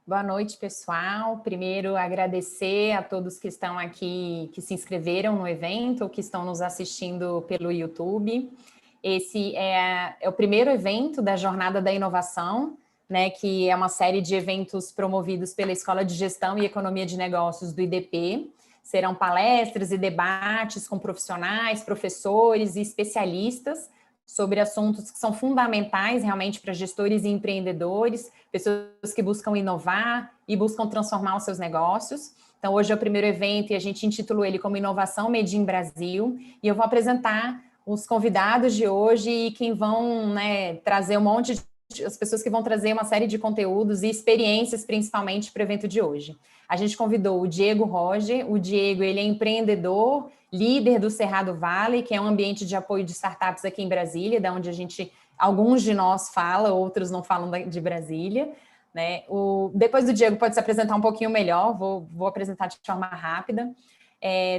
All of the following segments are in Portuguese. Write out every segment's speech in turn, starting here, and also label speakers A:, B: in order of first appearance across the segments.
A: Boa noite, pessoal. Primeiro, agradecer a todos que estão aqui, que se inscreveram no evento, ou que estão nos assistindo pelo YouTube. Esse é o primeiro evento da Jornada da Inovação, né, que é uma série de eventos promovidos pela Escola de Gestão e Economia de Negócios do IDP. Serão palestras e debates com profissionais, professores e especialistas sobre assuntos que são fundamentais realmente para gestores e empreendedores, pessoas que buscam inovar e buscam transformar os seus negócios. Então, hoje é o primeiro evento e a gente intitulou ele como Inovação Made in Brasil, e eu vou apresentar os convidados de hoje e quem vão, né, trazer as pessoas que vão trazer uma série de conteúdos e experiências, principalmente para o evento de hoje. A gente convidou o Diego Roger. O Diego, ele é empreendedor, líder do Cerrado Valley, que é um ambiente de apoio de startups aqui em Brasília, da onde alguns de nós falam, outros não falam de Brasília, né? Depois do Diego pode se apresentar um pouquinho melhor, vou apresentar de forma rápida.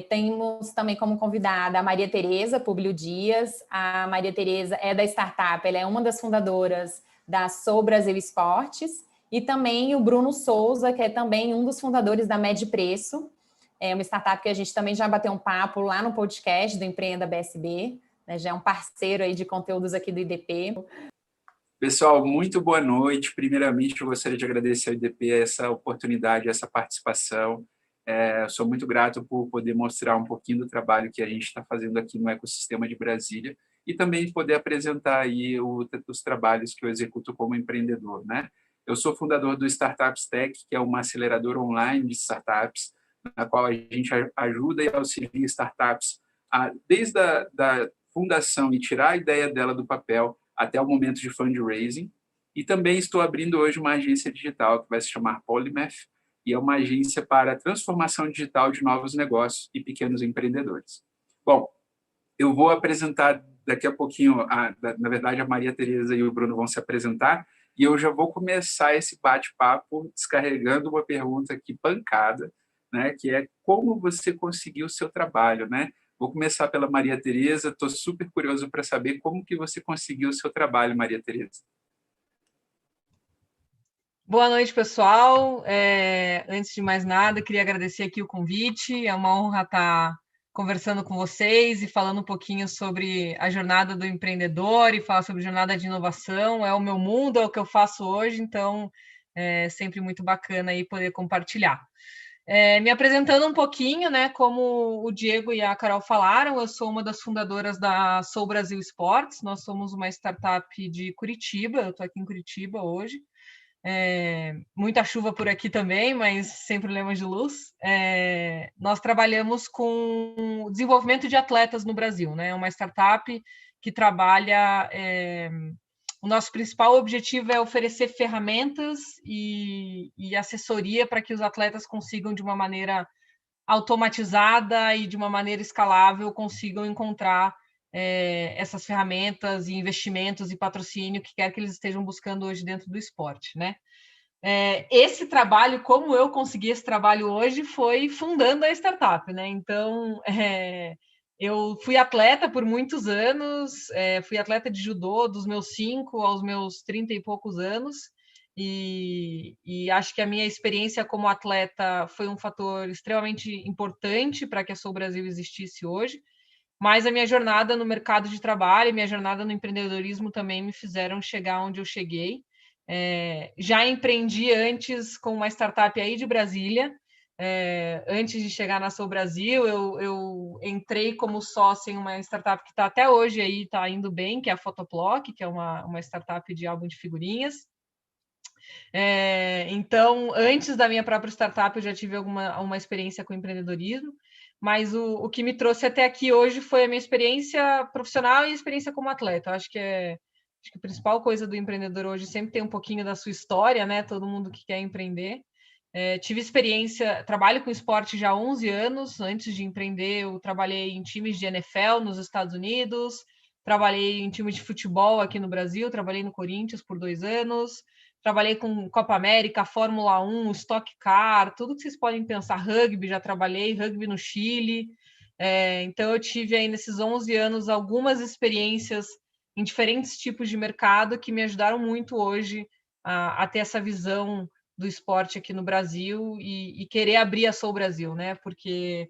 A: Temos também como convidada a Maria Tereza Publio Dias. A Maria Tereza é da startup, ela é uma das fundadoras da Sou Brasil Esportes, e também o Bruno Souza, que é também um dos fundadores da Med Preço, é uma startup que a gente também já bateu um papo lá no podcast do Empreenda BSB, né, já é um parceiro aí de conteúdos aqui do IDP.
B: Pessoal, muito boa noite. Primeiramente, eu gostaria de agradecer ao IDP essa oportunidade, essa participação. Sou muito grato por poder mostrar um pouquinho do trabalho que a gente está fazendo aqui no ecossistema de Brasília e também poder apresentar aí os trabalhos que eu executo como empreendedor, né? Eu sou fundador do Startups Tech, que é uma aceleradora online de startups, na qual a gente ajuda e auxilia startups desde a da fundação e tirar a ideia dela do papel até o momento de fundraising. E também estou abrindo hoje uma agência digital que vai se chamar Polymath, e é uma agência para transformação digital de novos negócios e pequenos empreendedores. Bom, eu vou apresentar daqui a pouquinho, na verdade, a Maria Tereza e o Bruno vão se apresentar, e eu já vou começar esse bate-papo descarregando uma pergunta aqui pancada, né, que é como você conseguiu o seu trabalho, né? Vou começar pela Maria Tereza, estou super curioso para saber como que você conseguiu o seu trabalho, Maria Tereza.
C: Boa noite, pessoal. Antes de mais nada, queria agradecer aqui o convite. É uma honra estar conversando com vocês e falando um pouquinho sobre a jornada do empreendedor e falar sobre jornada de inovação. É o meu mundo, é o que eu faço hoje, então é sempre muito bacana aí poder compartilhar. Me apresentando um pouquinho, né? Como o Diego e a Carol falaram, eu sou uma das fundadoras da Sou Brasil Esportes. Nós somos uma startup de Curitiba. Eu estou aqui em Curitiba hoje. Muita chuva por aqui também, mas sem problemas de luz. Nós trabalhamos com o desenvolvimento de atletas no Brasil, né? É uma startup que trabalha. O nosso principal objetivo é oferecer ferramentas e assessoria para que os atletas consigam, de uma maneira automatizada e de uma maneira escalável, consigam encontrar essas ferramentas e investimentos e patrocínio que quer que eles estejam buscando hoje dentro do esporte, né? Esse trabalho, como eu consegui esse trabalho hoje, foi fundando a startup, né? Então, eu fui atleta por muitos anos, fui atleta de judô dos meus 5 aos meus 30 e poucos anos, e acho que a minha experiência como atleta foi um fator extremamente importante para que a Sou Brasil existisse hoje, mas a minha jornada no mercado de trabalho e minha jornada no empreendedorismo também me fizeram chegar onde eu cheguei. Já empreendi antes com uma startup aí de Brasília. Antes de chegar na Sou Brasil, eu entrei como sócia em uma startup que está até hoje aí, está indo bem, que é a Photoplock, que é uma startup de álbum de figurinhas. Então, antes da minha própria startup, eu já tive uma experiência com empreendedorismo, mas o que me trouxe até aqui hoje foi a minha experiência profissional e a experiência como atleta. Eu acho que a principal coisa do empreendedor hoje sempre tem um pouquinho da sua história, né? Todo mundo que quer empreender. Tive experiência, trabalho com esporte já há 11 anos. Antes de empreender, eu trabalhei em times de NFL nos Estados Unidos, trabalhei em time de futebol aqui no Brasil, trabalhei no Corinthians por 2 anos, trabalhei com Copa América, Fórmula 1, Stock Car, tudo que vocês podem pensar, rugby, já trabalhei, rugby no Chile. Então, eu tive aí nesses 11 anos algumas experiências em diferentes tipos de mercado que me ajudaram muito hoje a ter essa visão do esporte aqui no Brasil e querer abrir a Soul Brasil, né? Porque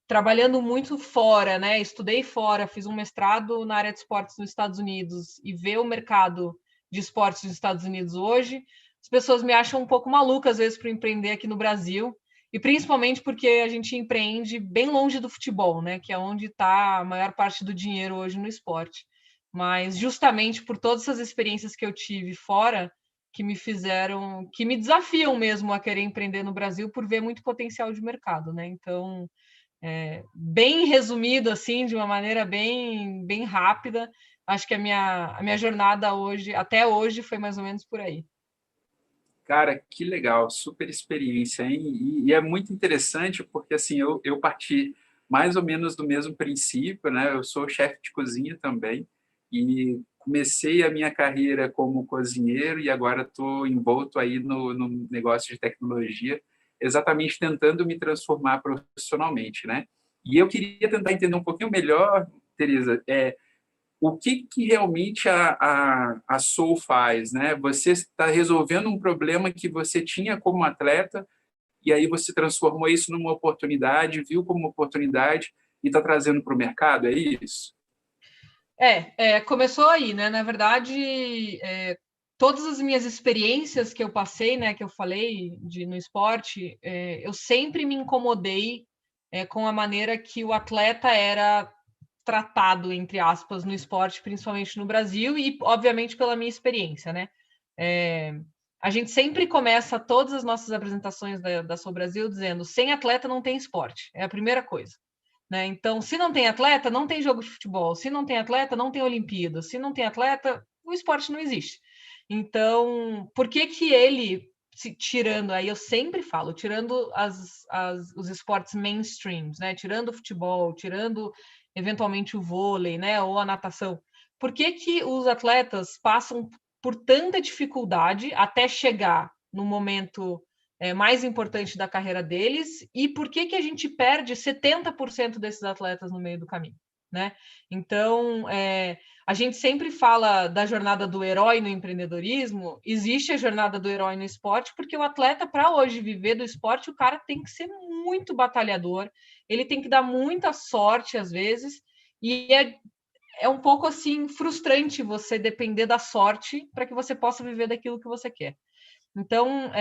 C: trabalhando muito fora, né? Estudei fora, fiz um mestrado na área de esportes nos Estados Unidos e ver o mercado de esportes nos Estados Unidos hoje, as pessoas me acham um pouco maluca às vezes para empreender aqui no Brasil, e principalmente porque a gente empreende bem longe do futebol, né? Que é onde está a maior parte do dinheiro hoje no esporte. Mas justamente por todas essas experiências que eu tive fora, que me fizeram, que me desafiam mesmo a querer empreender no Brasil por ver muito potencial de mercado, né? Então, bem resumido, assim, de uma maneira bem rápida, acho que a minha jornada hoje, até hoje, foi mais ou menos por aí.
B: Cara, que legal, super experiência, hein? E é muito interessante porque, assim, eu parti mais ou menos do mesmo princípio, né? Eu sou chefe de cozinha também e comecei a minha carreira como cozinheiro e agora estou envolto aí no negócio de tecnologia, exatamente tentando me transformar profissionalmente, né? E eu queria tentar entender um pouquinho melhor, Teresa, o que realmente a Soul faz, né? Você está resolvendo um problema que você tinha como atleta e aí você transformou isso numa oportunidade, viu como oportunidade e está trazendo para o mercado, é isso?
C: Começou aí, né? Na verdade, todas as minhas experiências que eu passei, né, que eu falei no esporte, eu sempre me incomodei com a maneira que o atleta era tratado, entre aspas, no esporte, principalmente no Brasil, e, obviamente, pela minha experiência, né? A gente sempre começa todas as nossas apresentações da Soul Brasil dizendo: sem atleta não tem esporte, é a primeira coisa. Né? Então, se não tem atleta, não tem jogo de futebol. Se não tem atleta, não tem Olimpíada. Se não tem atleta, o esporte não existe. Então, por que que ele, tirando, aí eu sempre falo, tirando os esportes mainstreams, né? Tirando o futebol, tirando eventualmente o vôlei, né? Ou a natação, por que que os atletas passam por tanta dificuldade até chegar no momento mais importante da carreira deles, e por que que a gente perde 70% desses atletas no meio do caminho, né? Então, a gente sempre fala da jornada do herói no empreendedorismo, existe a jornada do herói no esporte, porque o atleta, para hoje viver do esporte, o cara tem que ser muito batalhador, ele tem que dar muita sorte às vezes, e é um pouco assim frustrante você depender da sorte para que você possa viver daquilo que você quer. Então,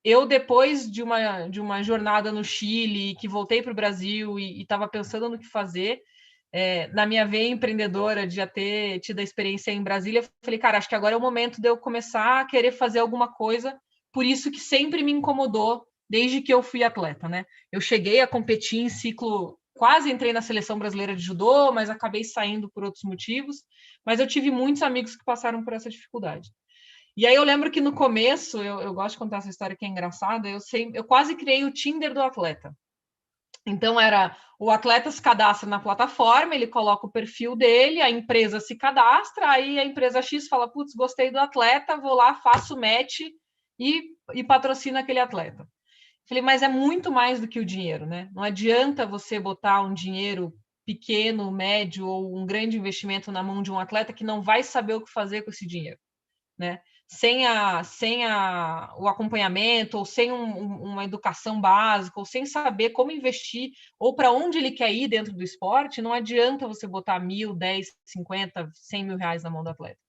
C: eu, depois de uma jornada no Chile, que voltei para o Brasil e estava pensando no que fazer, na minha veia empreendedora de já ter tido a experiência em Brasília, eu falei, cara, acho que agora é o momento de eu começar a querer fazer alguma coisa, por isso que sempre me incomodou, desde que eu fui atleta, né? Eu cheguei a competir em ciclo, quase entrei na seleção brasileira de judô, mas acabei saindo por outros motivos, mas eu tive muitos amigos que passaram por essa dificuldade. E aí eu lembro que no começo, eu gosto de contar essa história que é engraçada, eu quase criei o Tinder do atleta. Então era, o atleta se cadastra na plataforma, ele coloca o perfil dele, a empresa se cadastra, aí a empresa X fala, putz, gostei do atleta, vou lá, faço match e patrocino aquele atleta. Falei, mas é muito mais do que o dinheiro, né? Não adianta você botar um dinheiro pequeno, médio ou um grande investimento na mão de um atleta que não vai saber o que fazer com esse dinheiro, né? Sem o acompanhamento, ou sem uma educação básica, ou sem saber como investir, ou para onde ele quer ir dentro do esporte, não adianta você botar 1.000, 10, 50, 100 mil reais na mão do atleta.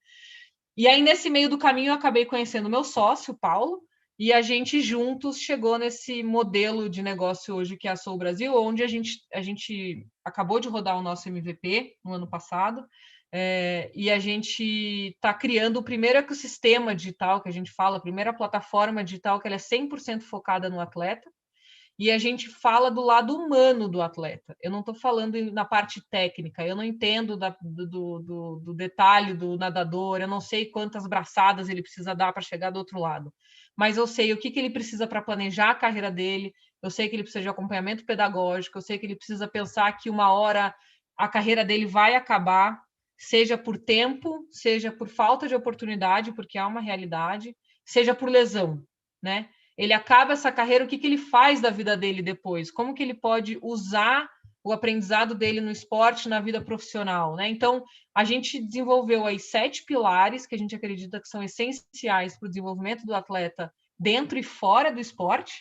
C: E aí, nesse meio do caminho, eu acabei conhecendo o meu sócio, o Paulo, e a gente juntos chegou nesse modelo de negócio hoje que é a Soul Brasil, onde a gente acabou de rodar o nosso MVP no ano passado, e a gente está criando o primeiro ecossistema digital que a gente fala, a primeira plataforma digital que ela é 100% focada no atleta, e a gente fala do lado humano do atleta. Eu não estou falando na parte técnica, eu não entendo do detalhe do nadador, eu não sei quantas braçadas ele precisa dar para chegar do outro lado, mas eu sei o que ele precisa para planejar a carreira dele, eu sei que ele precisa de acompanhamento pedagógico, eu sei que ele precisa pensar que uma hora a carreira dele vai acabar, seja por tempo, seja por falta de oportunidade, porque há uma realidade, seja por lesão, né? Ele acaba essa carreira, o que ele faz da vida dele depois? Como que ele pode usar o aprendizado dele no esporte, na vida profissional, né? Então, a gente desenvolveu aí 7 pilares que a gente acredita que são essenciais para o desenvolvimento do atleta dentro e fora do esporte,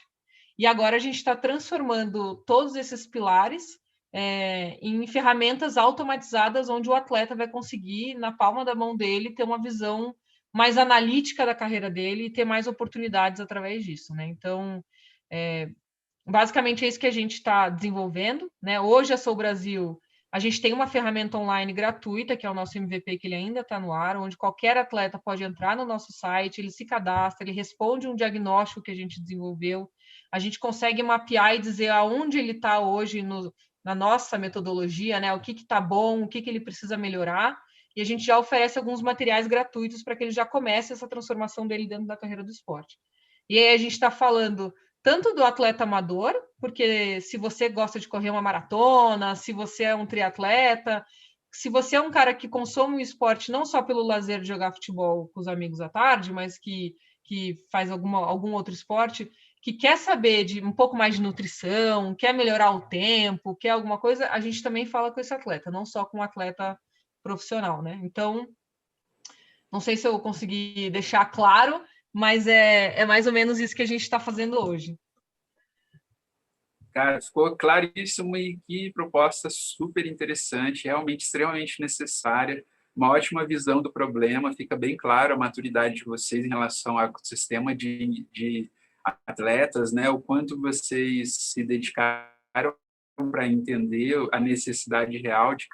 C: e agora a gente está transformando todos esses pilares em ferramentas automatizadas, onde o atleta vai conseguir, na palma da mão dele, ter uma visão mais analítica da carreira dele e ter mais oportunidades através disso, né? Então, basicamente é isso que a gente está desenvolvendo, né? Hoje a Sou Brasil, a gente tem uma ferramenta online gratuita, que é o nosso MVP, que ele ainda está no ar, onde qualquer atleta pode entrar no nosso site, ele se cadastra, ele responde um diagnóstico que a gente desenvolveu, a gente consegue mapear e dizer aonde ele está hoje na nossa metodologia, né? O que está bom, o que ele precisa melhorar, e a gente já oferece alguns materiais gratuitos para que ele já comece essa transformação dele dentro da carreira do esporte. E aí a gente está falando tanto do atleta amador, porque se você gosta de correr uma maratona, se você é um triatleta, se você é um cara que consome o esporte não só pelo lazer de jogar futebol com os amigos à tarde, mas que faz algum outro esporte, que quer saber de um pouco mais de nutrição, quer melhorar o tempo, quer alguma coisa, a gente também fala com esse atleta, não só com um atleta profissional, né? Então, não sei se eu consegui deixar claro, mas é mais ou menos isso que a gente está fazendo hoje.
B: Cara, ficou claríssimo e que proposta super interessante, realmente extremamente necessária, uma ótima visão do problema, fica bem claro a maturidade de vocês em relação ao ecossistema de atletas, né? O quanto vocês se dedicaram para entender a necessidade real de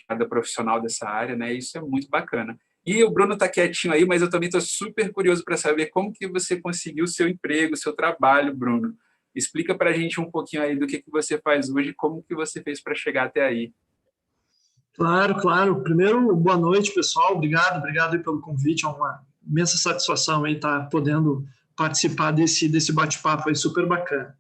B: cada profissional dessa área, né? Isso é muito bacana. E o Bruno está quietinho aí, mas eu também estou super curioso para saber como que você conseguiu o seu emprego, o seu trabalho, Bruno. Explica para a gente um pouquinho aí do que você faz hoje e como que você fez para chegar até aí.
D: Claro, claro. Primeiro, boa noite, pessoal. Obrigado aí pelo convite. É uma imensa satisfação aí estar podendo participar desse bate-papo aí super bacana.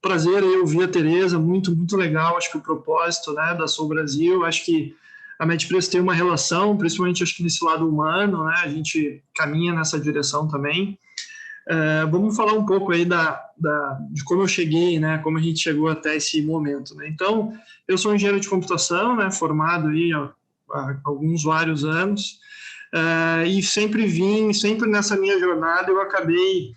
D: Prazer aí ouvir a Tereza, muito, muito legal. Acho que o propósito, né, da Sou Brasil, acho que a MedPreço tem uma relação, principalmente acho que nesse lado humano, né, a gente caminha nessa direção também. Vamos falar um pouco aí de como eu cheguei, né, como a gente chegou até esse momento, né? Então, eu sou engenheiro de computação, né, formado aí há vários anos, e sempre nessa minha jornada eu acabei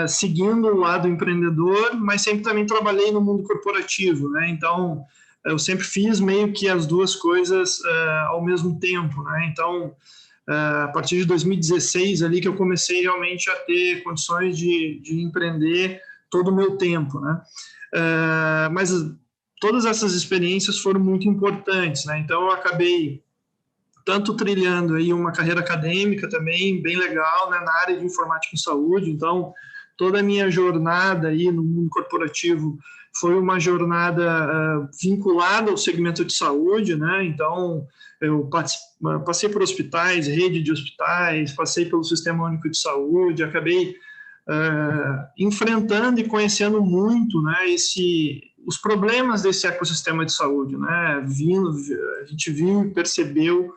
D: seguindo o lado empreendedor, mas sempre também trabalhei no mundo corporativo, né? Então, eu sempre fiz meio que as duas coisas ao mesmo tempo, né? Então, a partir de 2016 ali que eu comecei realmente a ter condições de empreender todo o meu tempo, né? Mas todas essas experiências foram muito importantes, né? Então, eu acabei tanto trilhando aí uma carreira acadêmica também bem legal, né, na área de informática em saúde. Então, toda a minha jornada aí no mundo corporativo foi uma jornada vinculada ao segmento de saúde, né? Então, eu passei por hospitais, rede de hospitais, passei pelo Sistema Único de Saúde, acabei enfrentando e conhecendo muito, né, os problemas desse ecossistema de saúde, né? A gente viu e percebeu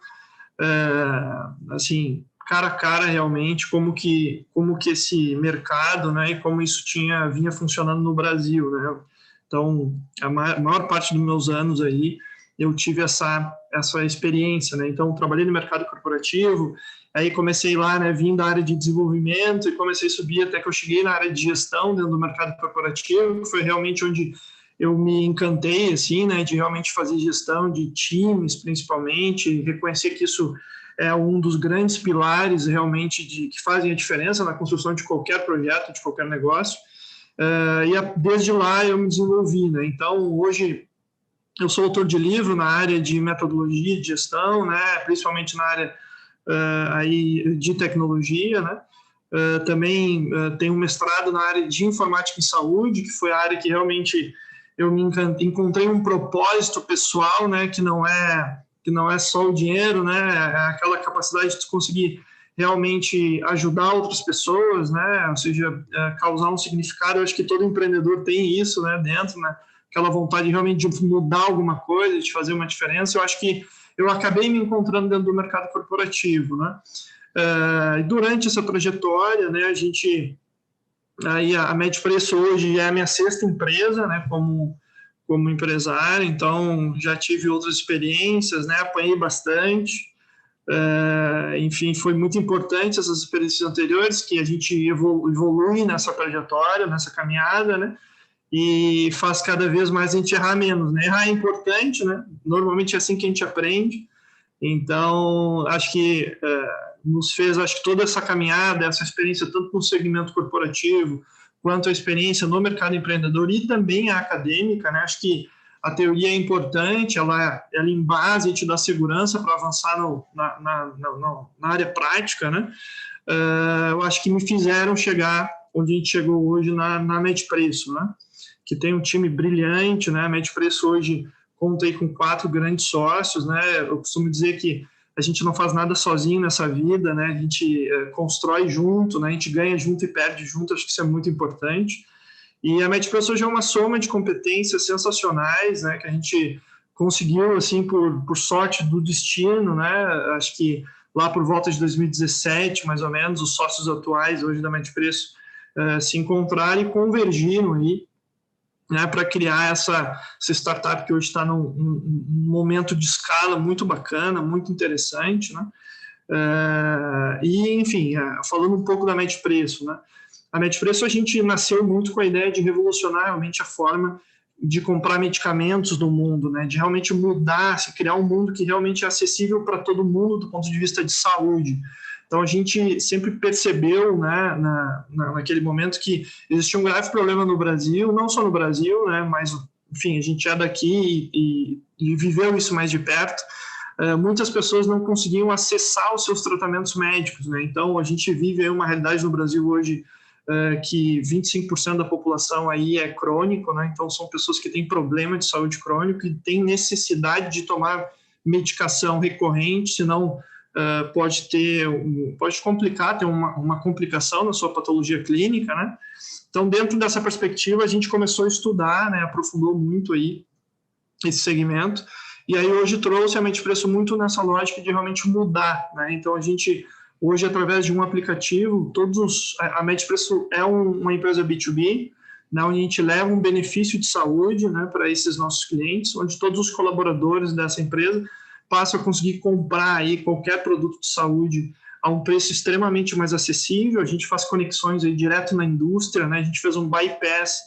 D: assim, cara a cara realmente como que esse mercado, né, e como isso vinha funcionando no Brasil, né? Então, a maior parte dos meus anos aí eu tive essa experiência, né? Então, trabalhei no mercado corporativo, aí comecei lá, né, vim da área de desenvolvimento e comecei a subir até que eu cheguei na área de gestão dentro do mercado corporativo, que foi realmente onde eu me encantei, assim, né, de realmente fazer gestão de times, principalmente, reconhecer que isso é um dos grandes pilares, realmente, que fazem a diferença na construção de qualquer projeto, de qualquer negócio. E desde lá eu me desenvolvi, né? Então, hoje, eu sou autor de livro na área de metodologia de gestão, né, principalmente na área aí de tecnologia, né? Também tenho um mestrado na área de informática em saúde, que foi a área que realmente eu encontrei um propósito pessoal, né, que não é só o dinheiro, né, é aquela capacidade de conseguir realmente ajudar outras pessoas, né, ou seja, causar um significado. Eu acho que todo empreendedor tem isso, né, dentro, né, aquela vontade realmente de mudar alguma coisa, de fazer uma diferença. Eu acho que eu acabei me encontrando dentro do mercado corporativo, né. Durante essa trajetória, né, aí a MedPreço hoje é a minha 6ª empresa, né, como empresário. Então já tive outras experiências, né, apanhei bastante, Enfim, foi muito importante essas experiências anteriores, que a gente evolui nessa trajetória, nessa caminhada, né? E faz cada vez mais a gente errar menos, né? Errar é importante, né? Normalmente é assim que a gente aprende. Então, acho que nos fez, acho que toda essa caminhada, essa experiência, tanto no segmento corporativo, quanto a experiência no mercado empreendedor e também a acadêmica, né? Acho que a teoria é importante, ela em base te dá segurança para avançar na área prática, né? Eu acho que me fizeram chegar onde a gente chegou hoje na Medpreço, né? Que tem um time brilhante, né? A Medpreço hoje conta aí com 4 grandes sócios, né? Eu costumo dizer que a gente não faz nada sozinho nessa vida, né? A gente constrói junto, né? A gente ganha junto e perde junto, acho que isso é muito importante. E a Medpreço hoje é uma soma de competências sensacionais, né? Que a gente conseguiu, assim, por sorte do destino, né? Acho que lá por volta de 2017, mais ou menos, os sócios atuais hoje da Medpreço se encontraram e convergiram aí, né, para criar essa startup que hoje está num momento de escala muito bacana, muito interessante, né? E, enfim, falando um pouco da Medpreço, né? A Medpreço, a gente nasceu muito com a ideia de revolucionar realmente a forma de comprar medicamentos no mundo, né? De realmente mudar, se criar um mundo que realmente é acessível para todo mundo do ponto de vista de saúde. Então, a gente sempre percebeu, né, naquele momento, que existia um grave problema no Brasil, não só no Brasil, né, mas, enfim, a gente é daqui e viveu isso mais de perto. Muitas pessoas não conseguiam acessar os seus tratamentos médicos, né? Então, a gente vive aí uma realidade no Brasil hoje que 25% da população aí é crônico, né? Então, são pessoas que têm problema de saúde crônico e têm necessidade de tomar medicação recorrente, senão pode complicar, ter uma complicação na sua patologia clínica, né? Então, dentro dessa perspectiva, a gente começou a estudar, né? Aprofundou muito aí esse segmento, e aí hoje trouxe a Medpreço muito nessa lógica de realmente mudar, né? Então, a gente, hoje, através de um aplicativo, a Medpreço é uma empresa B2B, né, onde a gente leva um benefício de saúde, né, para esses nossos clientes, onde todos os colaboradores dessa empresa passam a conseguir comprar aí qualquer produto de saúde a um preço extremamente mais acessível. A gente faz conexões aí direto na indústria, né? A gente fez um bypass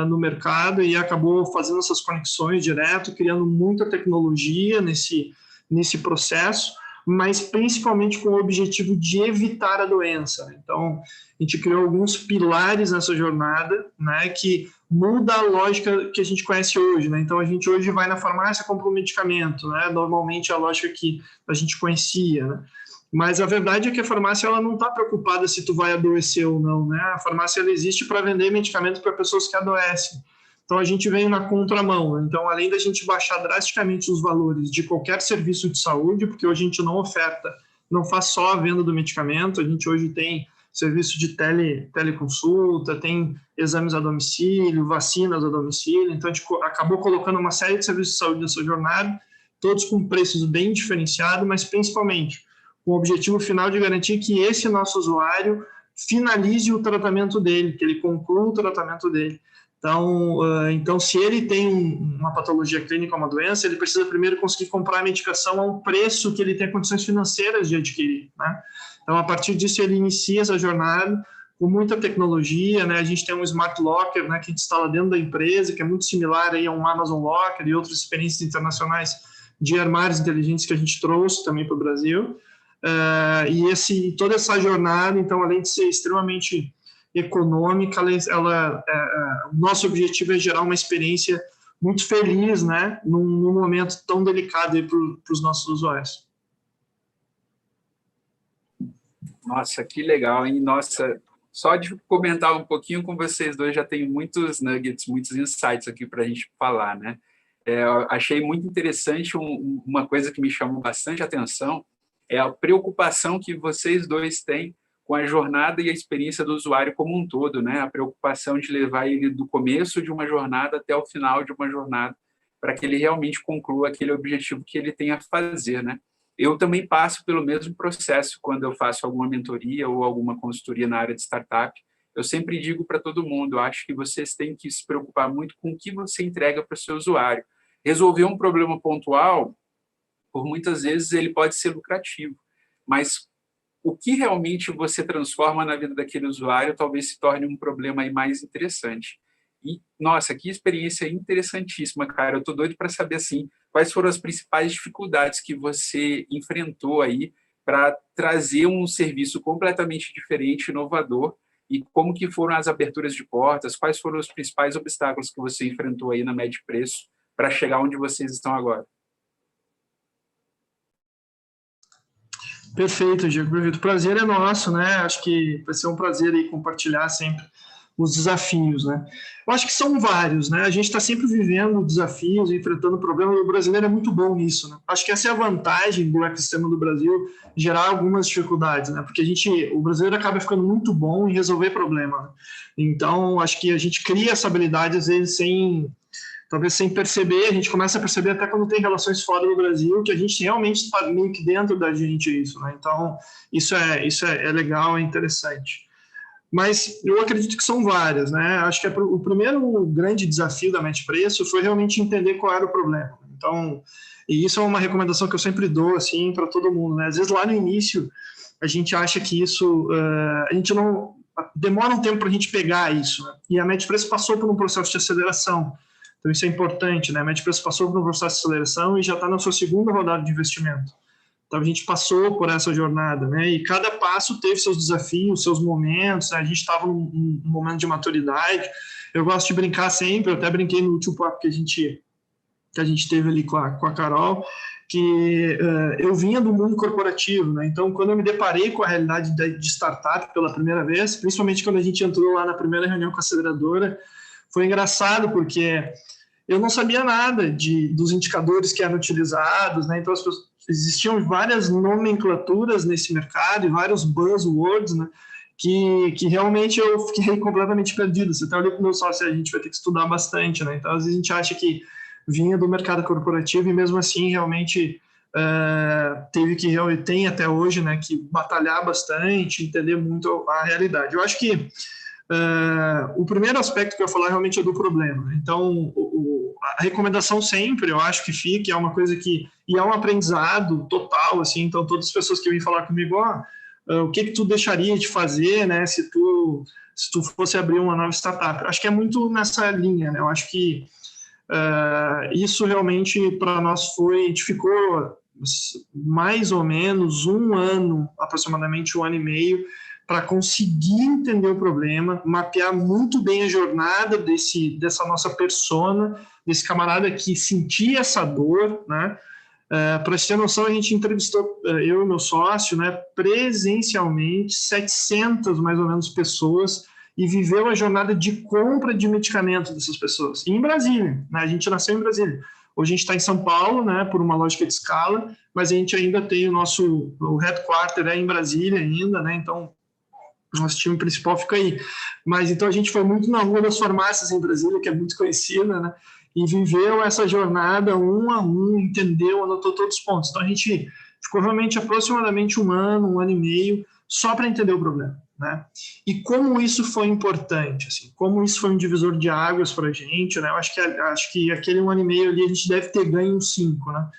D: no mercado e acabou fazendo essas conexões direto, criando muita tecnologia nesse processo, mas principalmente com o objetivo de evitar a doença. Então, a gente criou alguns pilares nessa jornada, né, que muda a lógica que a gente conhece hoje, né? Então, a gente hoje vai na farmácia, compra um medicamento, né? Normalmente, a lógica que a gente conhecia, né? Mas a verdade é que a farmácia ela não está preocupada se tu vai adoecer ou não, né? A farmácia ela existe para vender medicamento para pessoas que adoecem. Então, a gente vem na contramão. Então, além da gente baixar drasticamente os valores de qualquer serviço de saúde, porque hoje a gente não faz só a venda do medicamento, a gente hoje tem serviço de teleconsulta, tem exames a domicílio, vacinas a domicílio. Então, a gente acabou colocando uma série de serviços de saúde nessa jornada, todos com preços bem diferenciados, mas principalmente com o objetivo final de garantir que esse nosso usuário finalize o tratamento dele, que ele conclua o tratamento dele. Então, se ele tem uma patologia clínica, uma doença, ele precisa primeiro conseguir comprar a medicação a um preço que ele tenha condições financeiras de adquirir, né? Então, a partir disso, ele inicia essa jornada com muita tecnologia, né? A gente tem um Smart Locker, né, que a gente instala dentro da empresa, que é muito similar aí a um Amazon Locker e outras experiências internacionais de armários inteligentes que a gente trouxe também para o Brasil. Toda essa jornada, então, além de ser extremamente econômica, o nosso objetivo é gerar uma experiência muito feliz, né, num momento tão delicado para os nossos usuários.
B: Nossa, que legal, hein? Nossa, só de comentar um pouquinho com vocês dois, já tem muitos nuggets, muitos insights aqui para a gente falar, né? Eu achei muito interessante uma coisa que me chamou bastante atenção, é a preocupação que vocês dois têm com a jornada e a experiência do usuário como um todo, né? A preocupação de levar ele do começo de uma jornada até o final de uma jornada, para que ele realmente conclua aquele objetivo que ele tem a fazer, né? Eu também passo pelo mesmo processo quando eu faço alguma mentoria ou alguma consultoria na área de startup. Eu sempre digo para todo mundo, eu acho que vocês têm que se preocupar muito com o que você entrega para o seu usuário. Resolver um problema pontual por muitas vezes ele pode ser lucrativo, mas o que realmente você transforma na vida daquele usuário talvez se torne um problema aí mais interessante. E, nossa, que experiência interessantíssima, cara. Eu estou doido para saber, assim, quais foram as principais dificuldades que você enfrentou aí para trazer um serviço completamente diferente, inovador, e como que foram as aberturas de portas, quais foram os principais obstáculos que você enfrentou aí na média de preço para chegar onde vocês estão agora.
D: Perfeito, Diego. Perfeito. O prazer é nosso, né? Acho que vai ser um prazer aí compartilhar sempre os desafios, né? Eu acho que são vários, né? A gente está sempre vivendo desafios, enfrentando problemas. O brasileiro é muito bom nisso, né? Acho que essa é a vantagem do ecossistema do Brasil, gerar algumas dificuldades, né? Porque o brasileiro acaba ficando muito bom em resolver problema, né? Então, acho que a gente cria essa habilidade, às vezes, talvez sem perceber. A gente começa a perceber até quando tem relações fora do Brasil, que a gente realmente está meio que dentro da gente isso, né? Então, isso é legal, é interessante. Mas eu acredito que são várias, né? Acho que o primeiro grande desafio da MetPreço foi realmente entender qual era o problema. Então, e isso é uma recomendação que eu sempre dou, assim, para todo mundo, né? Às vezes, lá no início, a gente acha que isso... a gente não... Demora um tempo para a gente pegar isso, né? E a MetPreço passou por um processo de aceleração. Então, isso é importante, né? A MetPreço passou por um processo de aceleração e já está na sua segunda rodada de investimento. Então, a gente passou por essa jornada, né? E cada passo teve seus desafios, seus momentos, né? A gente estava num momento de maturidade. Eu gosto de brincar sempre, eu até brinquei no último papo que a gente teve ali com a Carol, que eu vinha do mundo corporativo, né? Então, quando eu me deparei com a realidade de startup pela primeira vez, principalmente quando a gente entrou lá na primeira reunião com a aceleradora, foi engraçado, porque eu não sabia nada dos indicadores que eram utilizados, né? Então, existiam várias nomenclaturas nesse mercado e vários buzzwords, né? Que realmente eu fiquei completamente perdido. Você até olhei para o meu sócio, a gente vai ter que estudar bastante, né? Então, às vezes a gente acha que vinha do mercado corporativo e mesmo assim realmente tem até hoje, né, que batalhar bastante, entender muito a realidade. Eu acho que o primeiro aspecto que eu ia falar realmente é do problema. Então, a recomendação sempre, eu acho que fica, é uma coisa que... E é um aprendizado total, assim, então todas as pessoas que vêm falar comigo, o que tu deixaria de fazer, né, se tu fosse abrir uma nova startup? Acho que é muito nessa linha, né? Eu acho que isso realmente para nós a gente ficou mais ou menos um ano, aproximadamente um ano e meio, para conseguir entender o problema, mapear muito bem a jornada dessa nossa persona, desse camarada que sentia essa dor, né? Para você ter noção, a gente entrevistou, eu e meu sócio, né, presencialmente, 700 mais ou menos pessoas, e viveu a jornada de compra de medicamentos dessas pessoas. E em Brasília, né? A gente nasceu em Brasília. Hoje a gente está em São Paulo, né, por uma lógica de escala, mas a gente ainda tem o headquarter em Brasília ainda, né? Então, nosso time principal fica aí. Mas então a gente foi muito na Rua das Farmácias em Brasília, que é muito conhecida, né? E viveu essa jornada um a um, entendeu, anotou todos os pontos. Então a gente ficou realmente aproximadamente um ano e meio, só para entender o problema, né? E como isso foi importante, assim, como isso foi um divisor de águas para a gente, né? Eu acho que aquele um ano e meio ali a gente deve ter ganho uns 5, né?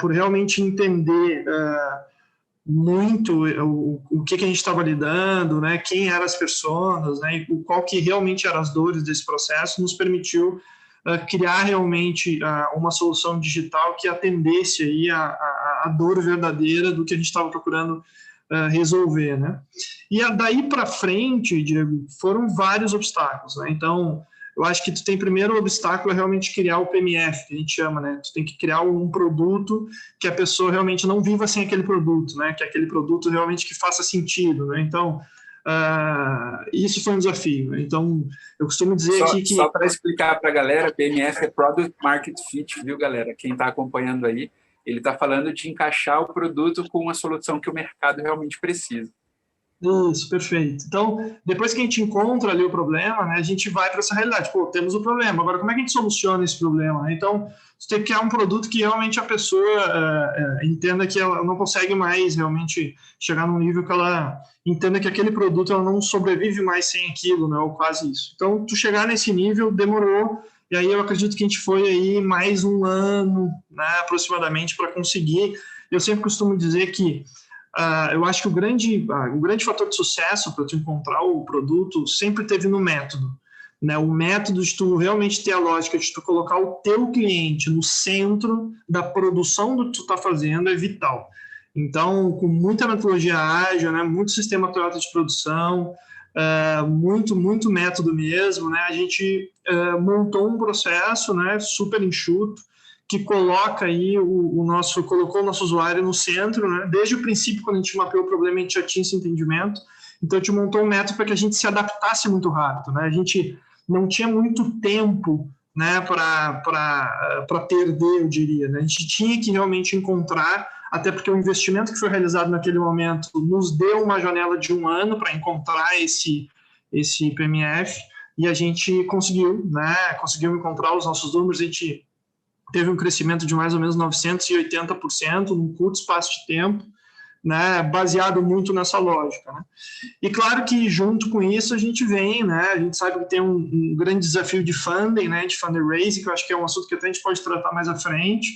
D: Por realmente entender muito o que a gente estava lidando, né? Quem eram as pessoas, né? E qual que realmente eram as dores desse processo, nos permitiu criar realmente uma solução digital que atendesse aí a dor verdadeira do que a gente estava procurando resolver, né? E daí para frente, Diego, foram vários obstáculos, né? Então, eu acho que tu tem primeiro o obstáculo é realmente criar o PMF, que a gente chama, né? Tu tem que criar um produto que a pessoa realmente não viva sem aquele produto, né? Que é aquele produto realmente que faça sentido, né? Então, isso foi um desafio, né? Então, eu costumo dizer aqui que...
B: Só para explicar para a galera, PMF é Product Market Fit, viu, galera? Quem está acompanhando aí, ele está falando de encaixar o produto com uma solução que o mercado realmente precisa.
D: Isso, perfeito. Então, depois que a gente encontra ali o problema, né, a gente vai para essa realidade. Pô, temos o problema, agora como é que a gente soluciona esse problema? Né? Então, você tem que criar um produto que realmente a pessoa entenda que ela não consegue mais realmente chegar num nível que ela entenda que aquele produto ela não sobrevive mais sem aquilo, né, ou quase isso. Então, tu chegar nesse nível demorou, e aí eu acredito que a gente foi aí mais um ano, né, aproximadamente, para conseguir. Eu sempre costumo dizer que eu acho que o grande fator de sucesso para tu encontrar o produto sempre teve no método, né? O método de tu realmente ter a lógica de tu colocar o teu cliente no centro da produção do que tu está fazendo é vital. Então, com muita metodologia ágil, né? Muito sistema Toyota de produção, muito método mesmo, né? A gente montou um processo, né? Super enxuto, que coloca aí colocou o nosso usuário no centro, né? Desde o princípio, quando a gente mapeou o problema, a gente já tinha esse entendimento. Então, a gente montou um método para que a gente se adaptasse muito rápido, né? A gente não tinha muito tempo, né, para perder, eu diria, né? A gente tinha que realmente encontrar, até porque o investimento que foi realizado naquele momento nos deu uma janela de 1 ano para encontrar esse PMF, e a gente conseguiu, né? Conseguiu encontrar os nossos números. A gente teve um crescimento de mais ou menos 980% num curto espaço de tempo, né, baseado muito nessa lógica, né? E claro que junto com isso a gente vem, né, a gente sabe que tem um grande desafio de funding, né, de fundraising, que eu acho que é um assunto que até a gente pode tratar mais à frente.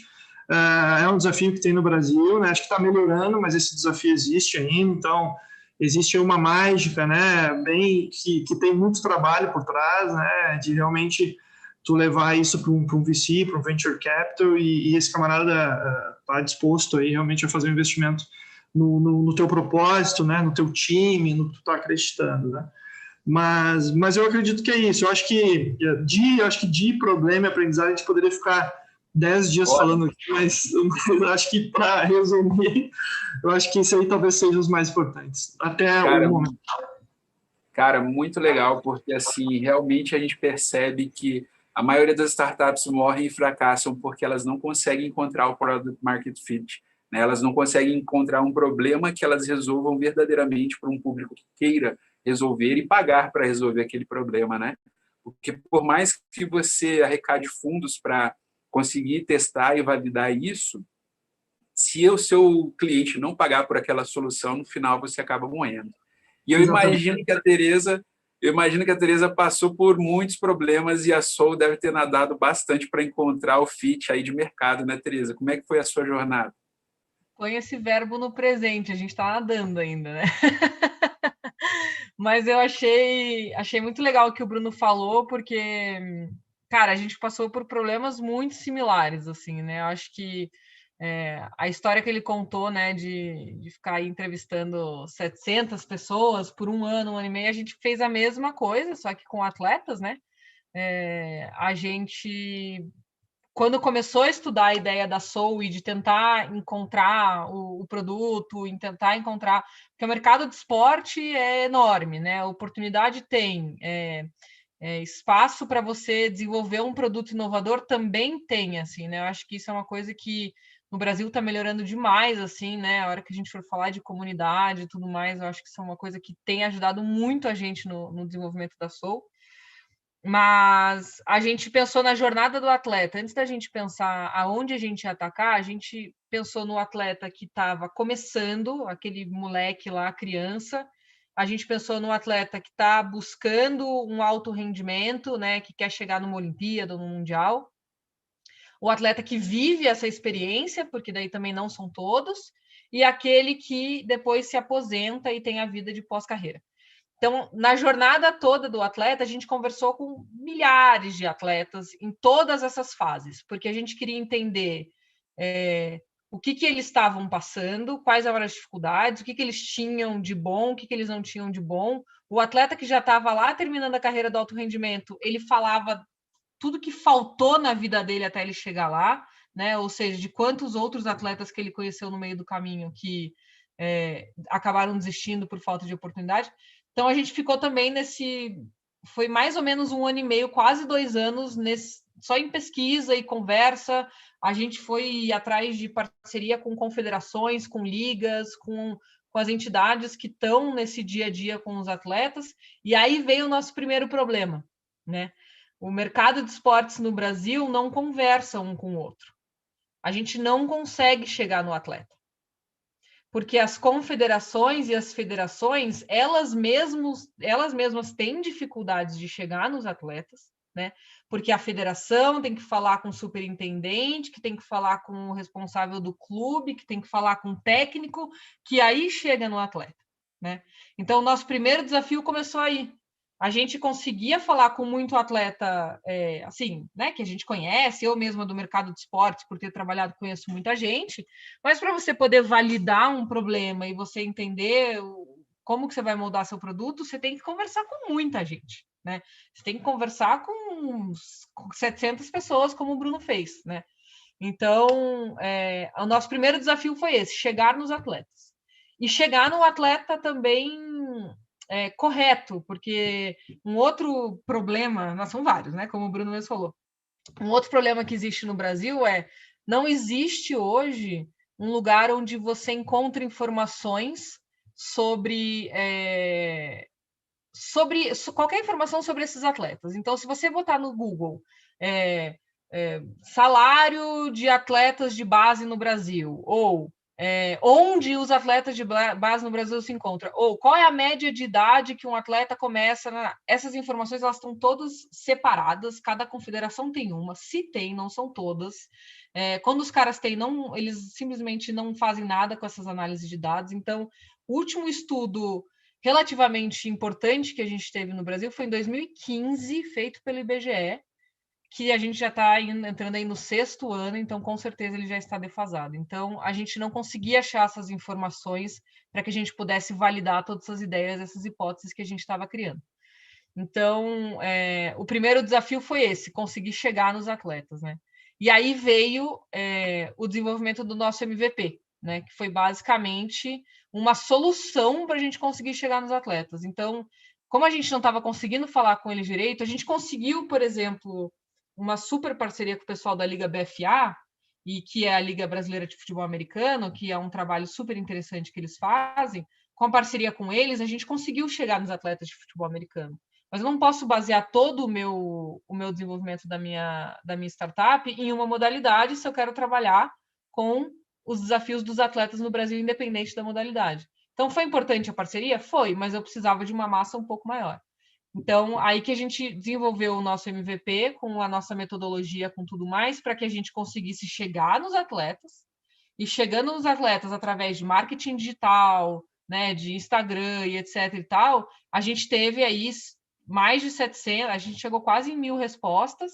D: É um desafio que tem no Brasil, né, acho que está melhorando, mas esse desafio existe ainda. Então existe uma mágica, né, bem que tem muito trabalho por trás, né, de realmente tu levar isso para um VC, para um venture capital, e esse camarada está disposto aí realmente a fazer um investimento no teu propósito, né, no teu time, no que tu está acreditando, né? Mas eu acredito que é isso. Eu acho que de problema e aprendizagem a gente poderia ficar 10 dias falando aqui, mas eu acho que, para resumir, eu acho que isso aí talvez seja os mais importantes, até o momento.
B: Cara, muito legal, porque assim, realmente a gente percebe que a maioria das startups morrem e fracassam porque elas não conseguem encontrar o product market fit, né? Elas não conseguem encontrar um problema que elas resolvam verdadeiramente para um público que queira resolver e pagar para resolver aquele problema, né? Porque por mais que você arrecade fundos para conseguir testar e validar isso, se o seu cliente não pagar por aquela solução, no final você acaba morrendo. E eu imagino que a Tereza passou por muitos problemas e a Soul deve ter nadado bastante para encontrar o fit aí de mercado, né, Tereza? Como é que foi a sua jornada?
C: Põe esse verbo no presente, a gente está nadando ainda, né? Mas eu achei muito legal o que o Bruno falou, porque, cara, a gente passou por problemas muito similares, assim, né? Eu acho que a história que ele contou, né, de ficar aí entrevistando 700 pessoas por 1 ano, 1 ano e meio, a gente fez a mesma coisa, só que com atletas, né? A gente, quando começou a estudar a ideia da Soul e de tentar encontrar o produto, em tentar encontrar... Porque o mercado de esporte é enorme, né? A oportunidade tem... espaço para você desenvolver um produto inovador também tem, assim, né? Eu acho que isso é uma coisa que no Brasil está melhorando demais, assim, né? A hora que a gente for falar de comunidade e tudo mais, eu acho que isso é uma coisa que tem ajudado muito a gente no desenvolvimento da Soul. Mas a gente pensou na jornada do atleta. Antes da gente pensar aonde a gente ia atacar, a gente pensou no atleta que estava começando, aquele moleque lá, criança. A gente pensou no atleta que está buscando um alto rendimento, né, que quer chegar numa Olimpíada, no Mundial. O atleta que vive essa experiência, porque daí também não são todos, e aquele que depois se aposenta e tem a vida de pós-carreira. Então, na jornada toda do atleta, a gente conversou com milhares de atletas em todas essas fases, porque a gente queria entender o que eles estavam passando, quais eram as dificuldades, o que eles tinham de bom, o que eles não tinham de bom. O atleta que já estava lá terminando a carreira do alto rendimento, ele falava tudo que faltou na vida dele até ele chegar lá, né? Ou seja, de quantos outros atletas que ele conheceu no meio do caminho que acabaram desistindo por falta de oportunidade. Então, a gente ficou também foi mais ou menos 1 ano e meio, quase 2 anos, só em pesquisa e conversa. A gente foi atrás de parceria com confederações, com ligas, com as entidades que estão nesse dia a dia com os atletas. E aí veio o nosso primeiro problema, né? O mercado de esportes no Brasil não conversa um com o outro. A gente não consegue chegar no atleta. Porque as confederações e as federações, elas mesmas têm dificuldades de chegar nos atletas, né? Porque a federação tem que falar com o superintendente, que tem que falar com o responsável do clube, que tem que falar com o técnico, que aí chega no atleta, né? Então, o nosso primeiro desafio começou aí. A gente conseguia falar com muito atleta, assim, né, que a gente conhece, eu mesma do mercado de esportes, por ter trabalhado, conheço muita gente, mas para você poder validar um problema e você entender como que você vai moldar seu produto, você tem que conversar com muita gente, né? Você tem que conversar com 700 pessoas, como o Bruno fez, né? Então, o nosso primeiro desafio foi esse, chegar nos atletas. E chegar no atleta também correto, porque um outro problema, nós são vários, né? Como o Bruno mesmo falou. Um outro problema que existe no Brasil não existe hoje um lugar onde você encontra informações sobre qualquer informação sobre esses atletas. Então, se você botar no Google salário de atletas de base no Brasil, ou onde os atletas de base no Brasil se encontram, ou qual é a média de idade que um atleta começa, essas informações elas estão todas separadas, cada confederação tem uma, se tem, não são todas. Quando os caras têm, não, eles simplesmente não fazem nada com essas análises de dados. Então, o último estudo relativamente importante que a gente teve no Brasil foi em 2015, feito pelo IBGE, que a gente já está entrando aí no 6º ano, então com certeza ele já está defasado. Então, a gente não conseguia achar essas informações para que a gente pudesse validar todas essas ideias, essas hipóteses que a gente estava criando. Então, o primeiro desafio foi esse, conseguir chegar nos atletas, né? E aí veio o desenvolvimento do nosso MVP, né? Que foi basicamente uma solução para a gente conseguir chegar nos atletas. Então, como a gente não estava conseguindo falar com eles direito, a gente conseguiu, por exemplo, uma super parceria com o pessoal da Liga BFA, e que é a Liga Brasileira de Futebol Americano, que é um trabalho super interessante que eles fazem. Com a parceria com eles, a gente conseguiu chegar nos atletas de futebol americano. Mas eu não posso basear todo o meu desenvolvimento da minha startup em uma modalidade se eu quero trabalhar com os desafios dos atletas no Brasil, independente da modalidade. Então, foi importante a parceria? Foi, mas eu precisava de uma massa um pouco maior. Então, aí que a gente desenvolveu o nosso MVP com a nossa metodologia, com tudo mais, para que a gente conseguisse chegar nos atletas, e chegando nos atletas através de marketing digital, né, de Instagram e etc e tal, a gente teve aí mais de 700, a gente chegou quase em 1.000 respostas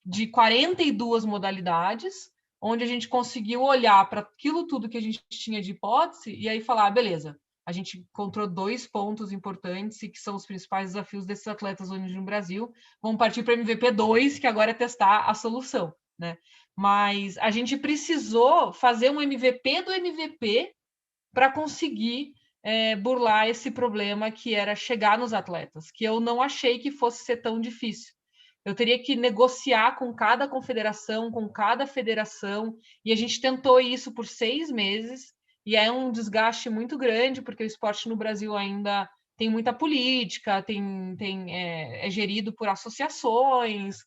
C: de 42 modalidades, onde a gente conseguiu olhar para aquilo tudo que a gente tinha de hipótese e aí falar, beleza, a gente encontrou 2 pontos importantes e que são os principais desafios desses atletas hoje no Brasil. Vamos partir para o MVP 2, que agora é testar a solução, né? Mas a gente precisou fazer um MVP do MVP para conseguir burlar esse problema que era chegar nos atletas, que eu não achei que fosse ser tão difícil. Eu teria que negociar com cada confederação, com cada federação, e a gente tentou isso por 6 meses, e é um desgaste muito grande, porque o esporte no Brasil ainda tem muita política, é gerido por associações,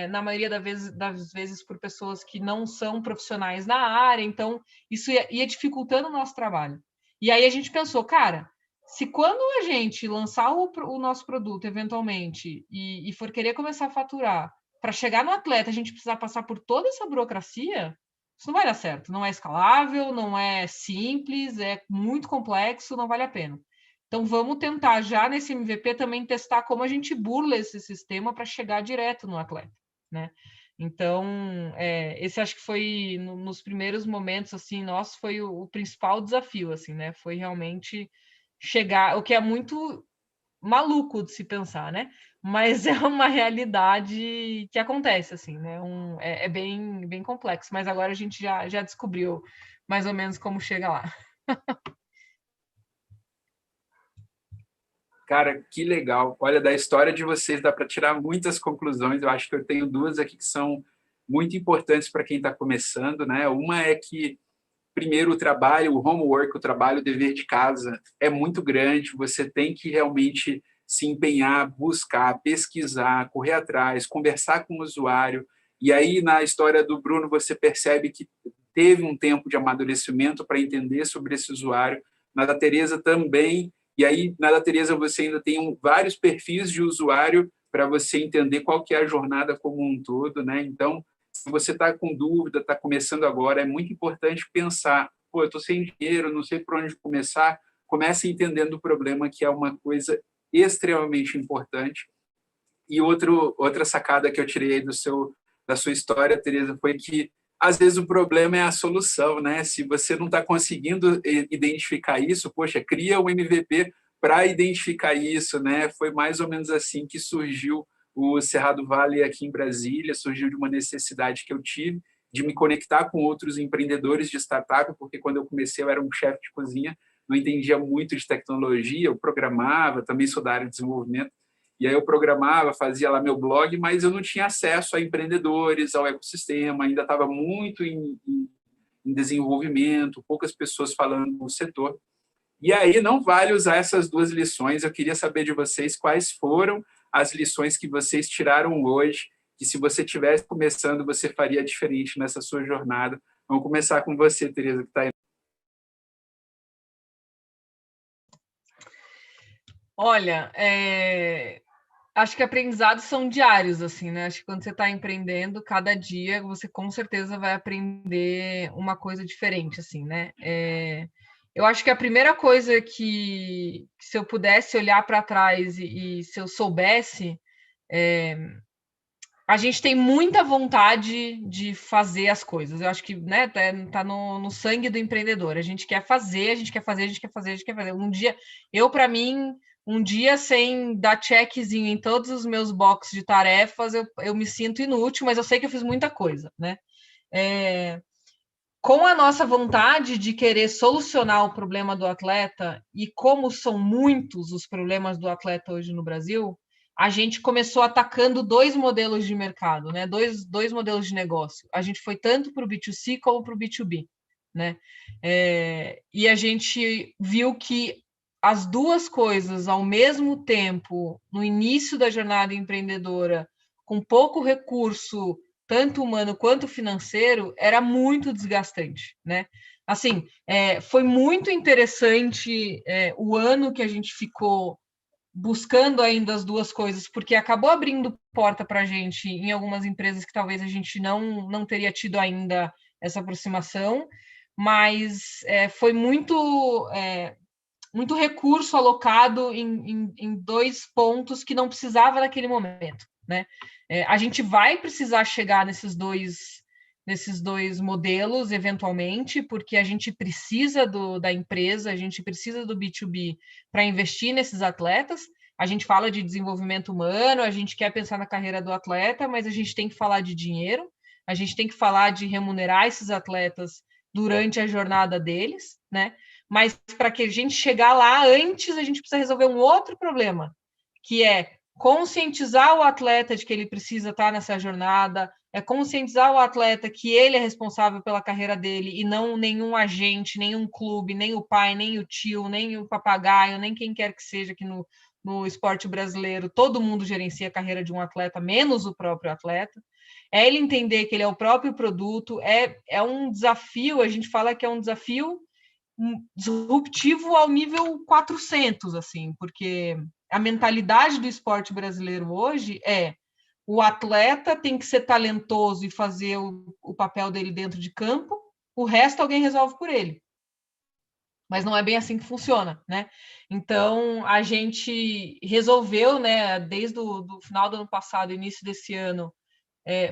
C: na maioria das vezes por pessoas que não são profissionais na área, então isso ia dificultando o nosso trabalho. E aí a gente pensou, cara, se quando a gente lançar o nosso produto eventualmente e for querer começar a faturar, para chegar no atleta a gente precisar passar por toda essa burocracia, isso não vai dar certo, não é escalável, não é simples, é muito complexo, não vale a pena. Então, vamos tentar já nesse MVP também testar como a gente burla esse sistema para chegar direto no atleta, né? Então, esse acho que foi, nos primeiros momentos, assim, nosso, foi o principal desafio, assim, né? Foi realmente chegar, o que é muito maluco de se pensar, né? Mas é uma realidade que acontece, assim, né? É bem, bem complexo, mas agora a gente já descobriu mais ou menos como chega lá.
B: Cara, que legal. Olha, da história de vocês dá para tirar muitas conclusões. Eu acho que eu tenho 2 aqui que são muito importantes para quem está começando, né? Uma é que, primeiro, o trabalho, o homework, o trabalho, o dever de casa é muito grande. Você tem que realmente se empenhar, buscar, pesquisar, correr atrás, conversar com o usuário. E aí, na história do Bruno, você percebe que teve um tempo de amadurecimento para entender sobre esse usuário. Na da Tereza também. E aí, na da Tereza, você ainda tem vários perfis de usuário para você entender qual que é a jornada como um todo, né? Então, se você está com dúvida, está começando agora, é muito importante pensar, pô, eu estou sem dinheiro, não sei por onde começar. Comece entendendo o problema, que é uma coisa extremamente importante. E outra sacada que eu tirei aí da sua história, Tereza, foi que às vezes o problema é a solução, né? Se você não está conseguindo identificar isso, poxa, cria um MVP para identificar isso, né? Foi mais ou menos assim que surgiu o Cerrado Valley aqui em Brasília, surgiu de uma necessidade que eu tive de me conectar com outros empreendedores de startup, porque quando eu comecei eu era um chefe de cozinha, não entendia muito de tecnologia, eu programava, também sou da área de desenvolvimento, e aí eu programava, fazia lá meu blog, mas eu não tinha acesso a empreendedores, ao ecossistema, ainda estava muito em desenvolvimento, poucas pessoas falando no setor. E aí não vale usar essas duas lições. Eu queria saber de vocês quais foram as lições que vocês tiraram hoje, que se você estivesse começando, você faria diferente nessa sua jornada. Vamos começar com você, Tereza, que está aí.
C: Olha, acho que aprendizados são diários, assim, né? Acho que quando você está empreendendo, cada dia você com certeza vai aprender uma coisa diferente, assim, né? Eu acho que a primeira coisa que se eu pudesse olhar para trás e se eu soubesse, a gente tem muita vontade de fazer as coisas. Eu acho que, né, tá no sangue do empreendedor. A gente quer fazer, a gente quer fazer, a gente quer fazer, a gente quer fazer. Para mim, um dia sem dar checkzinho em todos os meus boxes de tarefas, eu me sinto inútil, mas eu sei que eu fiz muita coisa, né? Com a nossa vontade de querer solucionar o problema do atleta, e como são muitos os problemas do atleta hoje no Brasil, a gente começou atacando dois modelos de mercado, né? Dois modelos de negócio. A gente foi tanto para o B2C como para o B2B, né? E a gente viu que as duas coisas ao mesmo tempo, no início da jornada empreendedora, com pouco recurso, tanto humano quanto financeiro, era muito desgastante, né? Assim, foi muito interessante o ano que a gente ficou buscando ainda as duas coisas, porque acabou abrindo porta para a gente em algumas empresas que talvez a gente não teria tido ainda essa aproximação, mas foi muito recurso alocado em dois pontos que não precisava naquele momento, né? A gente vai precisar chegar nesses dois modelos, eventualmente, porque a gente precisa da empresa, a gente precisa do B2B para investir nesses atletas. A gente fala de desenvolvimento humano, a gente quer pensar na carreira do atleta, mas a gente tem que falar de dinheiro, a gente tem que falar de remunerar esses atletas durante a jornada deles, né? Mas para que a gente chegar lá antes, a gente precisa resolver um outro problema, que é conscientizar o atleta de que ele precisa estar nessa jornada, conscientizar o atleta que ele é responsável pela carreira dele e não nenhum agente, nenhum clube, nem o pai, nem o tio, nem o papagaio, nem quem quer que seja que no esporte brasileiro, todo mundo gerencia a carreira de um atleta, menos o próprio atleta. É ele entender que ele é o próprio produto, é um desafio, a gente fala que é um desafio disruptivo ao nível 400, assim, porque a mentalidade do esporte brasileiro hoje o atleta tem que ser talentoso e fazer o papel dele dentro de campo, o resto alguém resolve por ele. Mas não é bem assim que funciona, né? Então, a gente resolveu, né, desde o final do ano passado, início desse ano,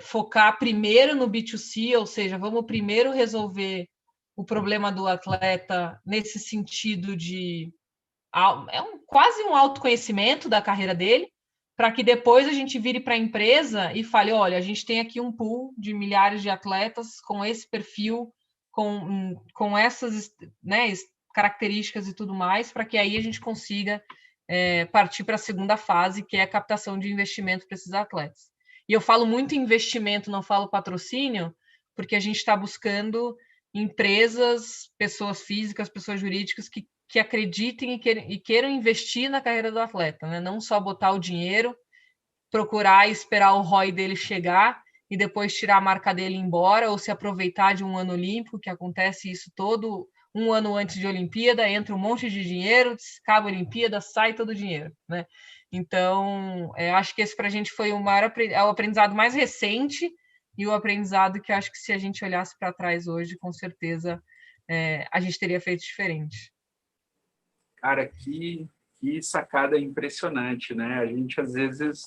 C: focar primeiro no B2C, ou seja, vamos primeiro resolver o problema do atleta nesse sentido de quase um autoconhecimento da carreira dele, para que depois a gente vire para a empresa e fale, olha, a gente tem aqui um pool de milhares de atletas com esse perfil, com essas, né, características e tudo mais, para que aí a gente consiga partir para a segunda fase, que é a captação de investimento para esses atletas. E eu falo muito em investimento, não falo patrocínio, porque a gente está buscando empresas, pessoas físicas, pessoas jurídicas que acreditem e queiram investir na carreira do atleta, né? Não só botar o dinheiro, procurar e esperar o ROI dele chegar e depois tirar a marca dele embora, ou se aproveitar de um ano olímpico, que acontece isso todo um ano antes de Olimpíada, entra um monte de dinheiro, acaba a Olimpíada, sai todo o dinheiro, né? Então, acho que esse para a gente foi o aprendizado mais recente e o aprendizado que eu acho que se a gente olhasse para trás hoje, com certeza a gente teria feito diferente.
B: Cara, que sacada impressionante, né? A gente, às vezes,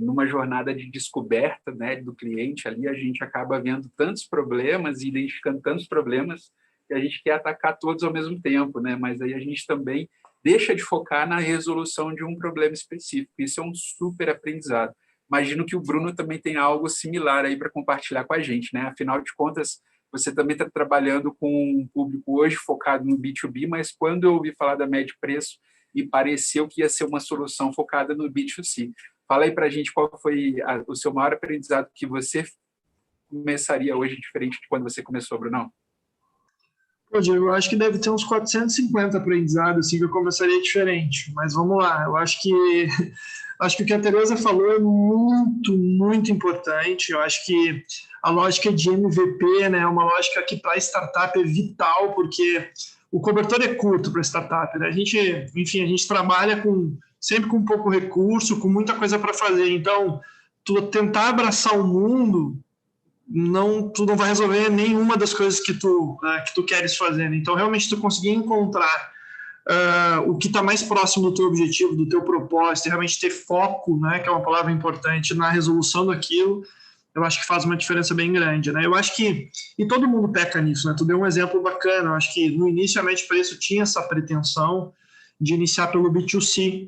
B: numa jornada de descoberta, né, do cliente ali, a gente acaba vendo tantos problemas e identificando tantos problemas que a gente quer atacar todos ao mesmo tempo, né? Mas aí a gente também deixa de focar na resolução de um problema específico. Isso é um super aprendizado. Imagino que o Bruno também tem algo similar aí para compartilhar com a gente, né? Afinal de contas, você também está trabalhando com um público hoje focado no B2B, mas quando eu ouvi falar da médio preço, me pareceu que ia ser uma solução focada no B2C. Fala aí para a gente qual foi o seu maior aprendizado que você começaria hoje diferente de quando você começou, Bruno?
D: Pô, Diego, eu acho que deve ter uns 450 aprendizados assim, que eu começaria diferente, mas vamos lá, eu acho que o que a Tereza falou é muito, muito importante. Eu acho que a lógica de MVP, né, é uma lógica que para startup é vital, porque o cobertor é curto para startup, né? A gente trabalha sempre com pouco recurso, com muita coisa para fazer, então tu tentar abraçar o mundo, tu não vai resolver nenhuma das coisas que tu queres fazer, né? Então realmente tu conseguir encontrar o que está mais próximo do teu objetivo, do teu propósito, e realmente ter foco, né, que é uma palavra importante, na resolução daquilo, eu acho que faz uma diferença bem grande, né? Eu acho que, e todo mundo peca nisso, né? Tu deu um exemplo bacana, eu acho que no início a Médio Preço tinha essa pretensão de iniciar pelo B2C,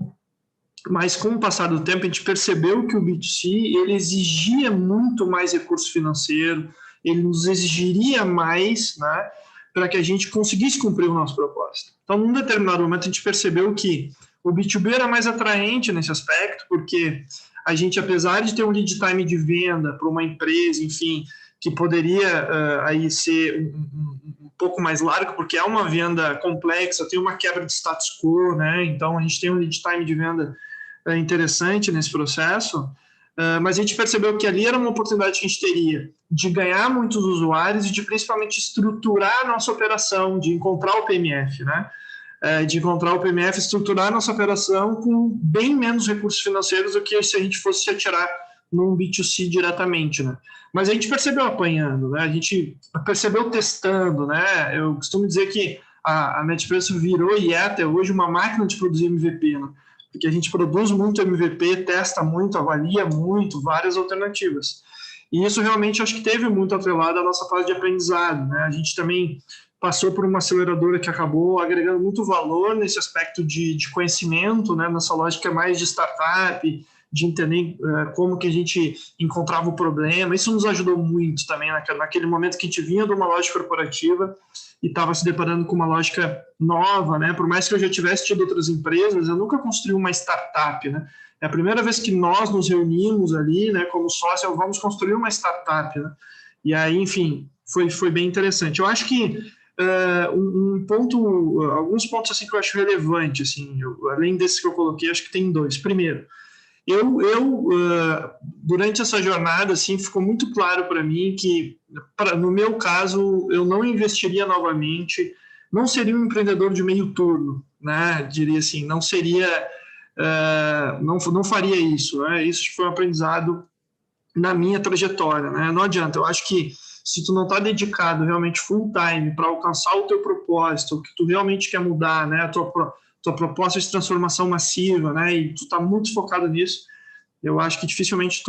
D: mas com o passar do tempo a gente percebeu que o B2C ele exigia muito mais recurso financeiro, ele nos exigiria mais, né, para que a gente conseguisse cumprir o nosso propósito. Então, num determinado momento, a gente percebeu que o B2B era mais atraente nesse aspecto, porque a gente, apesar de ter um lead time de venda para uma empresa, enfim, que poderia aí ser um pouco mais largo, porque é uma venda complexa, tem uma quebra de status quo, né? Então, a gente tem um lead time de venda interessante nesse processo, mas a gente percebeu que ali era uma oportunidade que a gente teria de ganhar muitos usuários e de principalmente estruturar a nossa operação, de encontrar o PMF, né? De encontrar o PMF, estruturar a nossa operação com bem menos recursos financeiros do que se a gente fosse se atirar num B2C diretamente, né? Mas a gente percebeu apanhando, né? A gente percebeu testando, né? Eu costumo dizer que a Netpreço virou e é até hoje uma máquina de produzir MVP, né? Porque a gente produz muito MVP, testa muito, avalia muito, várias alternativas. E isso realmente acho que teve muito atrelado à nossa fase de aprendizado, né? A gente também passou por uma aceleradora que acabou agregando muito valor nesse aspecto de conhecimento, né? Nessa lógica mais de startup, de entender como que a gente encontrava o problema. Isso nos ajudou muito também naquele momento que a gente vinha de uma lógica corporativa e estava se deparando com uma lógica nova, né? Por mais que eu já tivesse tido outras empresas, eu nunca construí uma startup, né? É a primeira vez que nós nos reunimos ali, né, como sócio, vamos construir uma startup, né? E aí, enfim, foi bem interessante. Eu acho que alguns pontos assim que eu acho relevante, assim, além desses que eu coloquei, acho que tem dois. Primeiro, durante essa jornada, assim, ficou muito claro para mim que, no meu caso, eu não investiria novamente, não seria um empreendedor de meio turno, né? Diria assim, não seria, não faria isso, né? Isso foi um aprendizado na minha trajetória, né? Não adianta, eu acho que se tu não está dedicado realmente full time para alcançar o teu propósito, o que tu realmente quer mudar, né? A tua proposta de transformação massiva, né? E tu está muito focado nisso, eu acho que dificilmente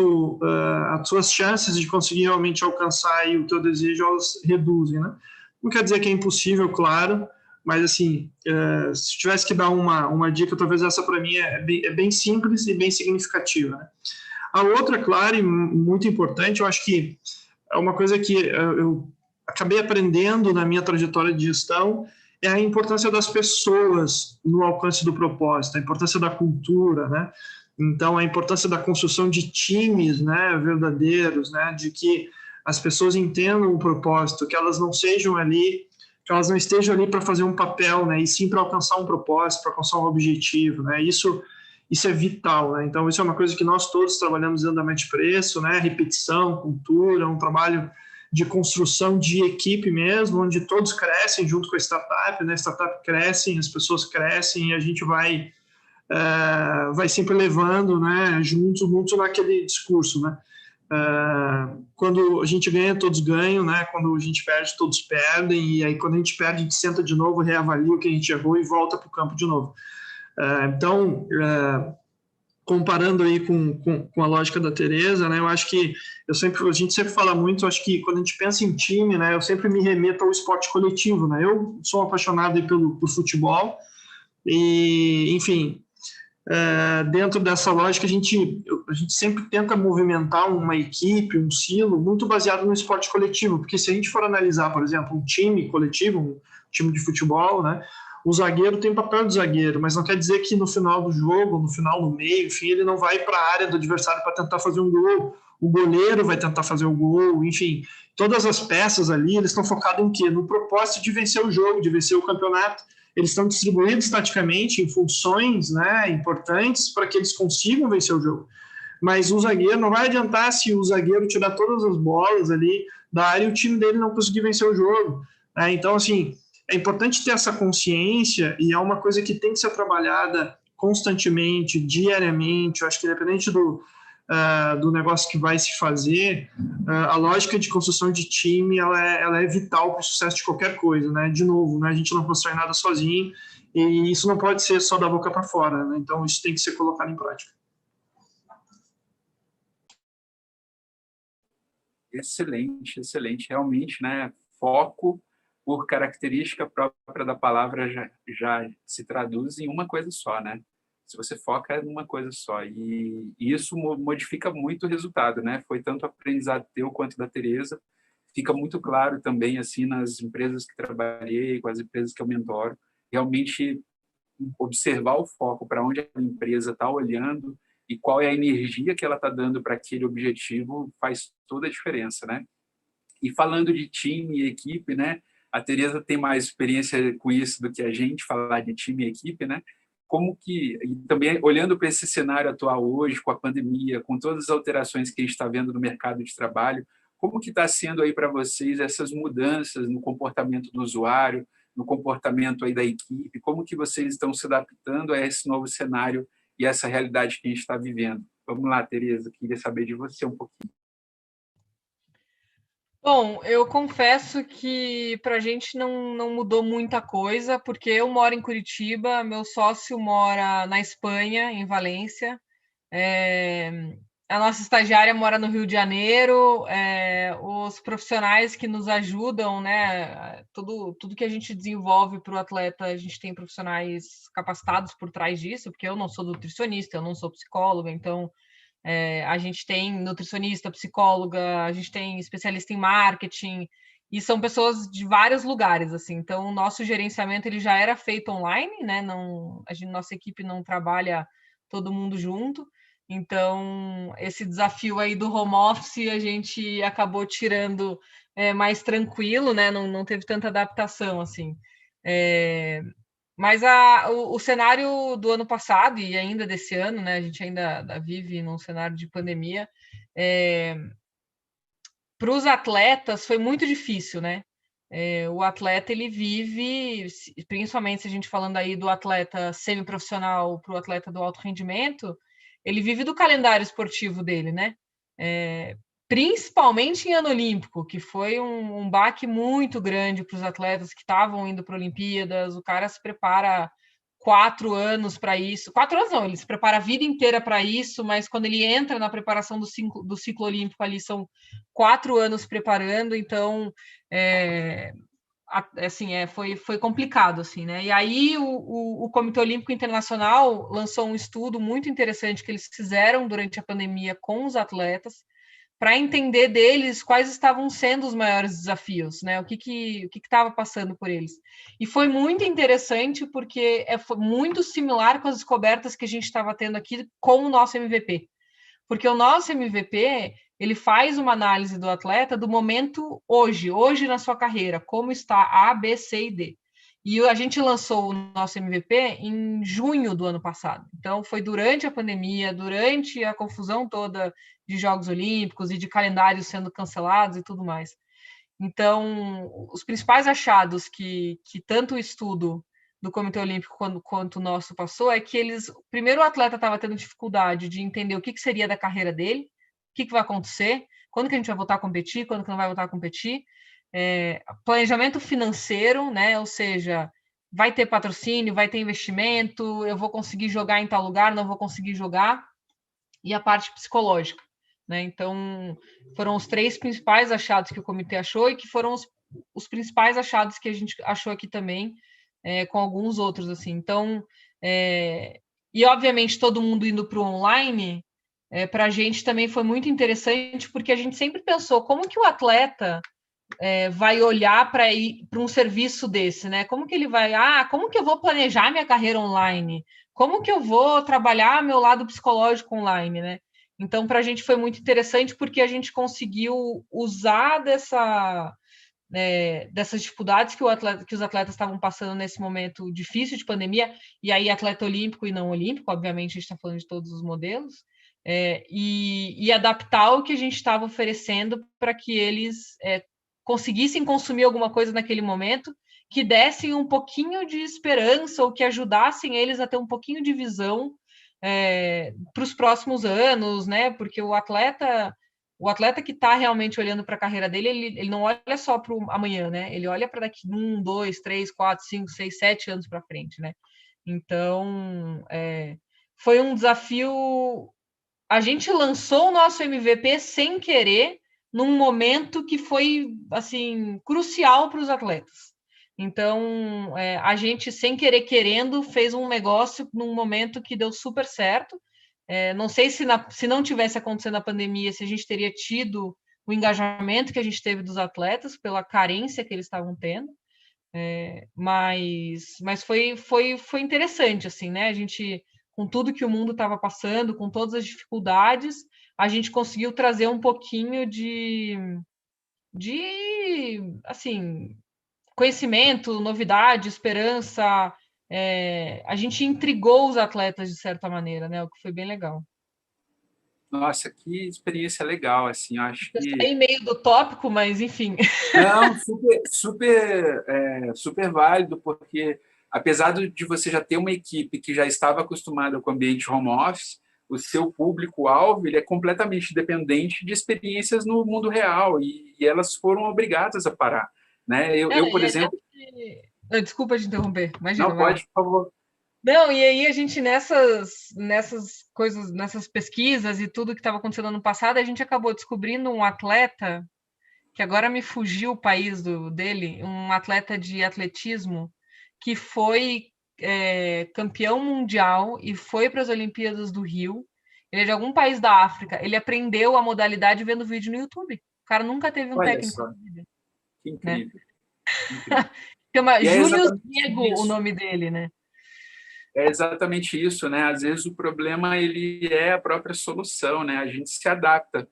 D: as suas chances de conseguir realmente alcançar aí o teu desejo, elas reduzem, né? Não quer dizer que é impossível, claro, mas assim, se tivesse que dar uma dica, talvez essa para mim é bem simples e bem significativa, né? A outra, claro, e muito importante, eu acho que é uma coisa que eu acabei aprendendo na minha trajetória de gestão, é a importância das pessoas no alcance do propósito, a importância da cultura, né? Então, a importância da construção de times, né, verdadeiros, né, de que as pessoas entendam o propósito, que elas não estejam ali para fazer um papel, né, e sim para alcançar um propósito, para alcançar um objetivo, né? Isso é vital, né? Então, isso é uma coisa que nós todos trabalhamos dentro da Médio Preço, né? Repetição, cultura, um trabalho de construção de equipe mesmo, onde todos crescem junto com a startup, né? A startup cresce, as pessoas crescem e a gente vai vai sempre levando, né, junto naquele discurso, né? Quando a gente ganha, todos ganham, né? Quando a gente perde, todos perdem, e aí quando a gente perde, a gente senta de novo, reavalia o que a gente errou e volta para o campo de novo. Então, comparando aí com a lógica da Tereza, né? Eu acho que a gente sempre fala muito, acho que quando a gente pensa em time, né? Eu sempre me remeto ao esporte coletivo, né? Eu sou apaixonado aí pelo futebol e, enfim, dentro dessa lógica, a gente sempre tenta movimentar uma equipe, um silo, muito baseado no esporte coletivo, porque se a gente for analisar, por exemplo, um time coletivo, um time de futebol, né, o zagueiro tem o papel de zagueiro, mas não quer dizer que no final do jogo, no meio, enfim, ele não vai para a área do adversário para tentar fazer um gol, o goleiro vai tentar fazer o gol, enfim, todas as peças ali, eles estão focados em quê? No propósito de vencer o jogo, de vencer o campeonato. Eles estão distribuídos taticamente em funções, né, importantes para que eles consigam vencer o jogo. Mas o zagueiro, não vai adiantar se o zagueiro tirar todas as bolas ali da área e o time dele não conseguir vencer o jogo. Né? Então, assim, é importante ter essa consciência e é uma coisa que tem que ser trabalhada constantemente, diariamente. Eu acho que independente do negócio que vai se fazer, a lógica de construção de time ela é vital para o sucesso de qualquer coisa, né? De novo, né? A gente não constrói nada sozinho e isso não pode ser só da boca para fora, né? Então isso tem que ser colocado em prática.
B: Excelente, excelente, realmente, né? Foco, por característica própria da palavra, já se traduz em uma coisa só, né? Se você foca em uma coisa só. E isso modifica muito o resultado, né? Foi tanto aprendizado teu quanto da Tereza. Fica muito claro também, assim, nas empresas que trabalhei, com as empresas que eu mentoro, realmente observar o foco para onde a empresa está olhando e qual é a energia que ela está dando para aquele objetivo faz toda a diferença, né? E falando de time e equipe, né? A Tereza tem mais experiência com isso do que a gente, falar de time e equipe, né? Como que, e também olhando para esse cenário atual hoje, com a pandemia, com todas as alterações que a gente está vendo no mercado de trabalho, como que está sendo aí para vocês essas mudanças no comportamento do usuário, no comportamento aí da equipe, como que vocês estão se adaptando a esse novo cenário e essa realidade que a gente está vivendo? Vamos lá, Tereza, queria saber de você um pouquinho.
C: Bom, eu confesso que para a gente não mudou muita coisa, porque eu moro em Curitiba, meu sócio mora na Espanha, em Valência, a nossa estagiária mora no Rio de Janeiro, os profissionais que nos ajudam, né, tudo que a gente desenvolve para o atleta, a gente tem profissionais capacitados por trás disso, porque eu não sou nutricionista, eu não sou psicóloga, então a gente tem nutricionista, psicóloga, a gente tem especialista em marketing, e são pessoas de vários lugares, assim. Então, o nosso gerenciamento ele já era feito online, né? Nossa equipe não trabalha todo mundo junto. Então, esse desafio aí do home office a gente acabou tirando mais tranquilo, né? Não teve tanta adaptação, assim. Mas o cenário do ano passado e ainda desse ano, né? A gente ainda vive num cenário de pandemia. Para os atletas foi muito difícil, né? O atleta ele vive, principalmente se a gente falando aí do atleta semiprofissional para o atleta do alto rendimento, ele vive do calendário esportivo dele, né? Principalmente em ano olímpico, que foi um baque muito grande para os atletas que estavam indo para Olimpíadas. O cara se prepara 4 anos para isso. 4 anos não, ele se prepara a vida inteira para isso, mas quando ele entra na preparação do ciclo olímpico ali, são 4 anos preparando, então assim, foi complicado, assim, né? E aí o Comitê Olímpico Internacional lançou um estudo muito interessante que eles fizeram durante a pandemia com os atletas, para entender deles quais estavam sendo os maiores desafios, né? O que estava passando por eles. E foi muito interessante porque foi muito similar com as descobertas que a gente estava tendo aqui com o nosso MVP. Porque o nosso MVP, ele faz uma análise do atleta do momento hoje na sua carreira, como está A, B, C e D. E a gente lançou o nosso MVP em junho do ano passado. Então, foi durante a pandemia, durante a confusão toda de Jogos Olímpicos e de calendários sendo cancelados e tudo mais. Então, os principais achados que tanto o estudo do Comitê Olímpico quanto o nosso passou é que primeiro o atleta estava tendo dificuldade de entender o que seria da carreira dele, o que vai acontecer, quando que a gente vai voltar a competir, quando que não vai voltar a competir, planejamento financeiro, né? Ou seja, vai ter patrocínio, vai ter investimento, eu vou conseguir jogar em tal lugar, não vou conseguir jogar, e a parte psicológica, né? Então, foram os 3 principais achados que o comitê achou e que foram os principais achados que a gente achou aqui também, com alguns outros, assim. Então, e obviamente todo mundo indo para o online, para a gente também foi muito interessante, porque a gente sempre pensou como que o atleta vai olhar para um serviço desse, né? Como que ele vai, como que eu vou planejar minha carreira online? Como que eu vou trabalhar meu lado psicológico online, né? Então, para a gente foi muito interessante porque a gente conseguiu usar dessas dificuldades que os atletas estavam passando nesse momento difícil de pandemia, e aí atleta olímpico e não olímpico, obviamente a gente está falando de todos os modelos, e adaptar o que a gente estava oferecendo para que eles conseguissem consumir alguma coisa naquele momento, que dessem um pouquinho de esperança ou que ajudassem eles a ter um pouquinho de visão para os próximos anos, né? Porque o atleta que está realmente olhando para a carreira dele, ele não olha só para o amanhã, né? Ele olha para daqui 1, 2, 3, 4, 5, 6, 7 anos para frente, né? Então, foi um desafio. A gente lançou o nosso MVP sem querer, num momento que foi, assim, crucial para os atletas. Então, a gente, sem querer querendo, fez um negócio num momento que deu super certo. Não sei se não tivesse acontecendo a pandemia, se a gente teria tido o engajamento que a gente teve dos atletas, pela carência que eles estavam tendo. Mas foi interessante, assim, né? A gente, com tudo que o mundo estava passando, com todas as dificuldades, a gente conseguiu trazer um pouquinho de assim, conhecimento, novidade, esperança. A gente intrigou os atletas de certa maneira, né? O que foi bem legal.
B: Nossa, que experiência legal, assim, acho que...
C: Eu saí meio do tópico, mas enfim.
B: Não, super válido, porque apesar de você já ter uma equipe que já estava acostumada com o ambiente home office, o seu público-alvo ele é completamente dependente de experiências no mundo real, e elas foram obrigadas a parar, né? Eu por exemplo...
C: Desculpa te interromper, imagina.
B: Não, pode, por favor.
C: Não, e aí a gente nessas coisas, nessas pesquisas e tudo que estava acontecendo no passado, a gente acabou descobrindo um atleta, que agora me fugiu o país dele, um atleta de atletismo, que foi campeão mundial e foi para as Olimpíadas do Rio. Ele é de algum país da África. Ele aprendeu a modalidade vendo vídeo no YouTube. O cara nunca teve um técnico na vida.
B: Que incrível.
C: Né? Incrível. Chama Júlio Diego, o nome dele, né?
B: É exatamente isso, né? Às vezes o problema ele é a própria solução, né? A gente se adapta.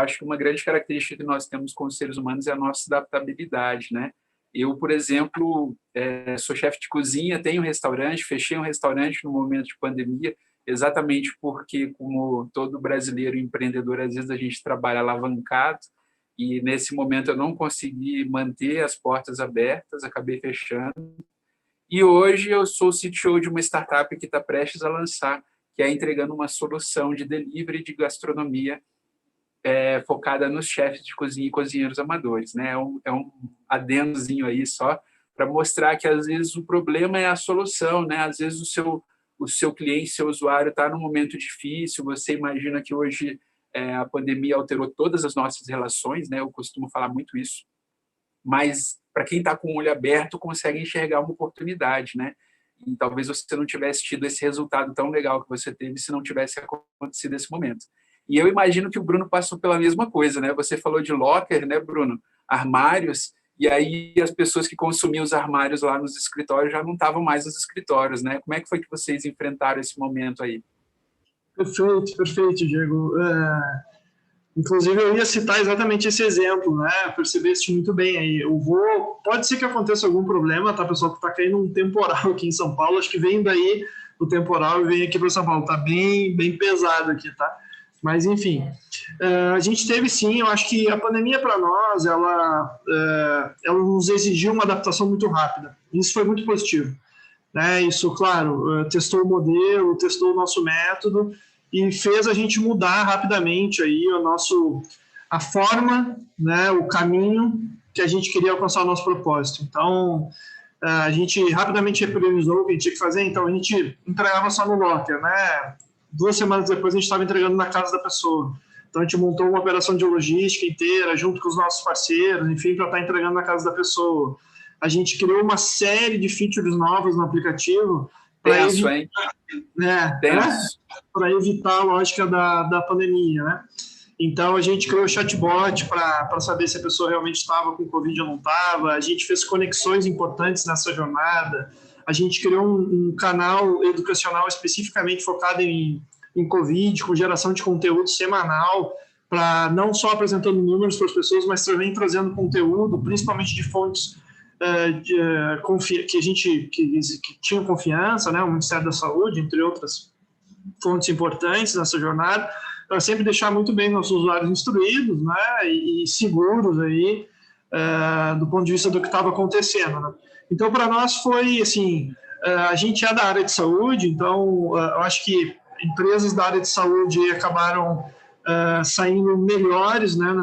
B: Acho que uma grande característica que nós temos como seres humanos é a nossa adaptabilidade, né? Eu, por exemplo, sou chefe de cozinha, tenho um restaurante, fechei um restaurante no momento de pandemia, exatamente porque, como todo brasileiro empreendedor, às vezes a gente trabalha alavancado, e nesse momento eu não consegui manter as portas abertas, acabei fechando. E hoje eu sou o CTO de uma startup que está prestes a lançar, que é entregando uma solução de delivery de gastronomia focada nos chefes de cozinha e cozinheiros amadores, né? É um adendozinho aí só para mostrar que às vezes o problema é a solução, né? Às vezes o seu cliente, seu usuário está num momento difícil. Você imagina que hoje a pandemia alterou todas as nossas relações, né? Eu costumo falar muito isso, mas para quem está com o olho aberto consegue enxergar uma oportunidade, né? E talvez você não tivesse tido esse resultado tão legal que você teve se não tivesse acontecido esse momento. E eu imagino que o Bruno passou pela mesma coisa, né? Você falou de locker, né, Bruno? Armários, e aí as pessoas que consumiam os armários lá nos escritórios já não estavam mais nos escritórios, né? Como é que foi que vocês enfrentaram esse momento aí?
D: Perfeito, Diego. Inclusive, eu ia citar exatamente esse exemplo, né? Percebeste muito bem aí. Pode ser que aconteça algum problema, tá, pessoal? Que está caindo um temporal aqui em São Paulo. Acho que vem daí o temporal e vem aqui para São Paulo. Tá bem pesado aqui, tá? Mas, enfim, a gente teve sim, eu acho que a pandemia para nós, ela nos exigiu uma adaptação muito rápida. Isso foi muito positivo. né? Isso, claro, testou o modelo, testou o nosso método e fez a gente mudar rapidamente aí a forma, né, o caminho que a gente queria alcançar o nosso propósito. Então, a gente rapidamente repriorizou o que a gente tinha que fazer, então a gente entregava só no locker, né? 2 semanas depois a gente estava entregando na casa da pessoa. Então a gente montou uma operação de logística inteira, junto com os nossos parceiros, enfim, para estar entregando na casa da pessoa. A gente criou uma série de features novas no aplicativo para evitar a lógica da pandemia, né? Então, a gente criou o chatbot para saber se a pessoa realmente estava com Covid ou não estava. A gente fez conexões importantes nessa jornada. A gente criou um canal educacional especificamente focado em Covid, com geração de conteúdo semanal, para não só apresentando números para as pessoas, mas também trazendo conteúdo, principalmente de fontes que tinham confiança, né? O Ministério da Saúde, entre outras fontes importantes nessa jornada, para sempre deixar muito bem nossos usuários instruídos, né, e seguros aí, do ponto de vista do que estava acontecendo, né? Então, para nós foi, assim, a gente é da área de saúde, então, eu acho que empresas da área de saúde acabaram saindo melhores, né,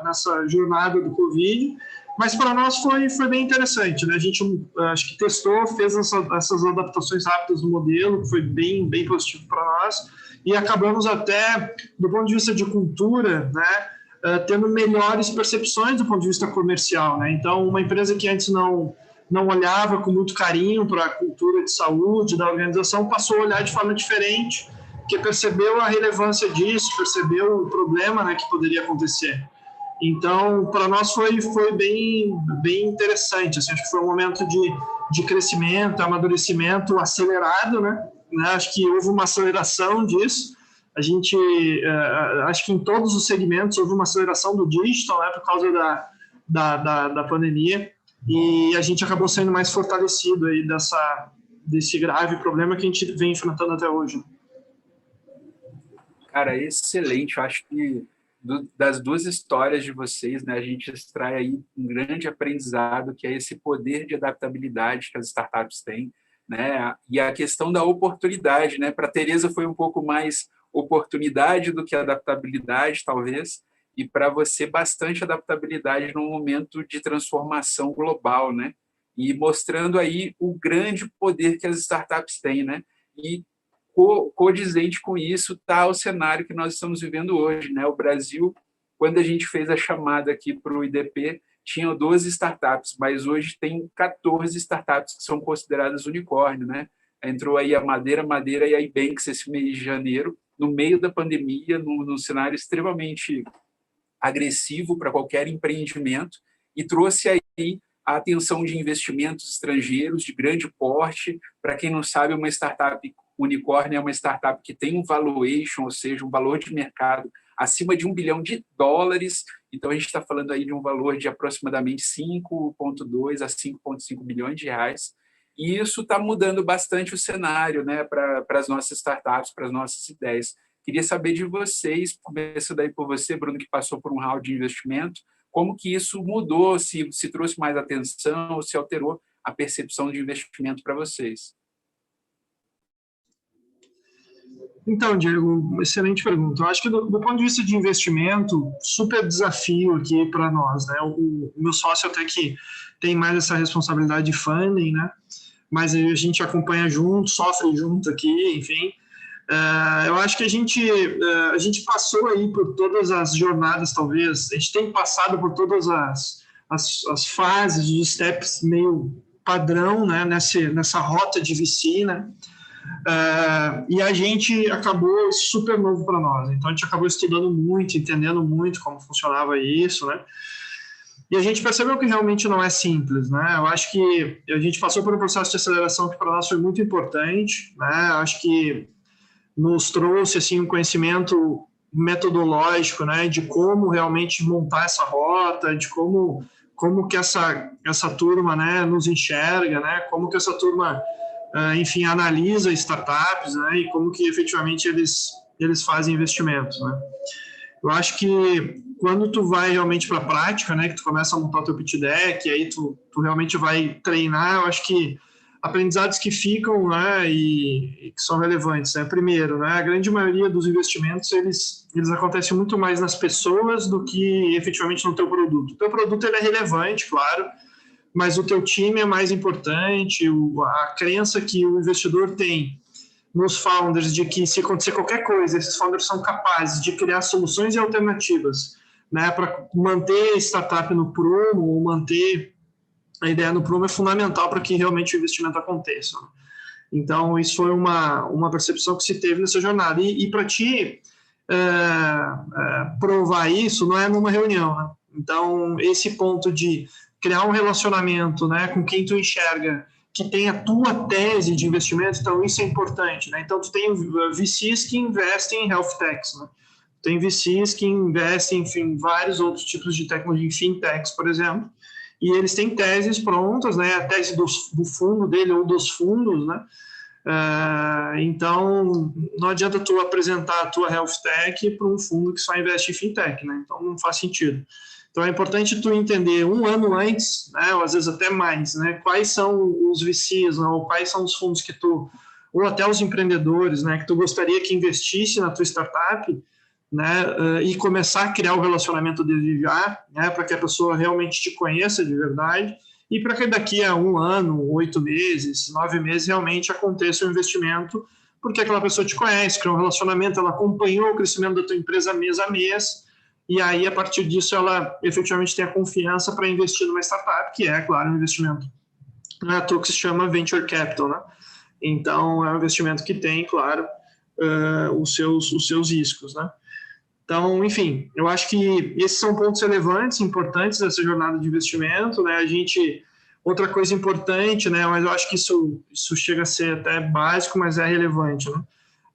D: nessa jornada do Covid, mas para nós foi bem interessante, né? A gente, acho que testou, fez essas adaptações rápidas do modelo, que foi bem positivo para nós, e acabamos até, do ponto de vista de cultura, né, tendo melhores percepções do ponto de vista comercial, né? Então, uma empresa que antes não olhava com muito carinho para a cultura de saúde da organização passou a olhar de forma diferente, porque percebeu a relevância disso, percebeu o problema, né, que poderia acontecer. Então, para nós foi bem interessante, assim, acho que foi um momento de crescimento, amadurecimento acelerado, né? Acho que houve uma aceleração disso. A gente, acho que em todos os segmentos houve uma aceleração do digital, né, por causa da pandemia, e a gente acabou sendo mais fortalecido aí desse grave problema que a gente vem enfrentando até hoje.
B: Cara, excelente. Eu acho que das 2 histórias de vocês, né, a gente extrai aí um grande aprendizado, que é esse poder de adaptabilidade que as startups têm, né? E a questão da oportunidade, né? Para a Tereza foi um pouco mais oportunidade do que adaptabilidade, talvez, e para você bastante adaptabilidade num momento de transformação global, né? E mostrando aí o grande poder que as startups têm, né? E codizente com isso está o cenário que nós estamos vivendo hoje, né? O Brasil, quando a gente fez a chamada aqui para o IDP, tinha 12 startups, mas hoje tem 14 startups que são consideradas unicórnio, né? Entrou aí a Madeira e a Ibanks esse mês de janeiro, no meio da pandemia, num cenário extremamente agressivo para qualquer empreendimento, e trouxe aí a atenção de investimentos estrangeiros de grande porte. Para quem não sabe, uma startup unicórnio é uma startup que tem um valuation, ou seja, um valor de mercado acima de $1 bilhão. Então, a gente está falando aí de um valor de aproximadamente 5,2 a 5,5 bilhões de reais. E isso está mudando bastante o cenário, né, para as nossas startups, para as nossas ideias. Queria saber de vocês, começando aí por você, Bruno, que passou por um round de investimento, como que isso mudou, se trouxe mais atenção, ou se alterou a percepção de investimento para vocês?
D: Então, Diego, excelente pergunta. Eu acho que do ponto de vista de investimento, super desafio aqui para nós, né? O meu sócio até que tem mais essa responsabilidade de funding, né? Mas a gente acompanha junto, sofre junto aqui, enfim. Eu acho que a gente passou aí por todas as jornadas, talvez. A gente tem passado por todas as fases, os steps meio padrão, né? Nessa rota de VC, né? E a gente acabou super novo para nós, então a gente acabou estudando muito, entendendo muito como funcionava isso, né? E a gente percebeu que realmente não é simples, né? Eu acho que a gente passou por um processo de aceleração que para nós foi muito importante, né? Eu acho que nos trouxe assim um conhecimento metodológico, né? De como realmente montar essa rota, de como que essa turma, né, nos enxerga, né? Como que essa turma enfim, analisa startups, né, e como que efetivamente eles fazem investimentos, né. Eu acho que quando tu vai realmente para a prática, né, que tu começa a montar o teu pitch deck, e aí tu realmente vai treinar, eu acho que aprendizados que ficam, né, e que são relevantes, né? Primeiro, né, a grande maioria dos investimentos, eles acontecem muito mais nas pessoas do que efetivamente no teu produto. O teu produto, ele é relevante, claro, mas o teu time é mais importante, a crença que o investidor tem nos founders de que se acontecer qualquer coisa, esses founders são capazes de criar soluções e alternativas, né, para manter a startup no prumo, ou manter a ideia no prumo, é fundamental para que realmente o investimento aconteça. Então, isso foi uma percepção que se teve nessa jornada. E para ti provar isso, não é numa reunião, né? Então, esse ponto de criar um relacionamento, né, com quem tu enxerga que tem a tua tese de investimento, então isso é importante, né? Então, tu tem VCs que investem em health techs, né? Tem VCs que investem, enfim, vários outros tipos de tecnologia, fintechs, por exemplo, e eles têm teses prontas, né? A tese do fundo dele ou dos fundos, né? Então, não adianta tu apresentar a tua health tech para um fundo que só investe em fintech, né? Então, não faz sentido. Então, é importante tu entender um ano antes, né, ou às vezes até mais, né, quais são os VCs, né, ou quais são os fundos que tu, ou até os empreendedores, né, que tu gostaria que investisse na tua startup, né, e começar a criar o relacionamento desde já, né, para que a pessoa realmente te conheça de verdade, e para que daqui a 1 ano, 8 meses, 9 meses, realmente aconteça o investimento, porque aquela pessoa te conhece, criou um relacionamento, ela acompanhou o crescimento da tua empresa mês a mês, e aí, a partir disso, ela efetivamente tem a confiança para investir numa startup, que é, claro, um investimento. Não é à toa que se chama Venture Capital, né? Então, é um investimento que tem, claro, os seus riscos, né? Então, enfim, eu acho que esses são pontos relevantes, importantes dessa jornada de investimento, né? Outra coisa importante, né? Mas eu acho que isso chega a ser até básico, mas é relevante, né?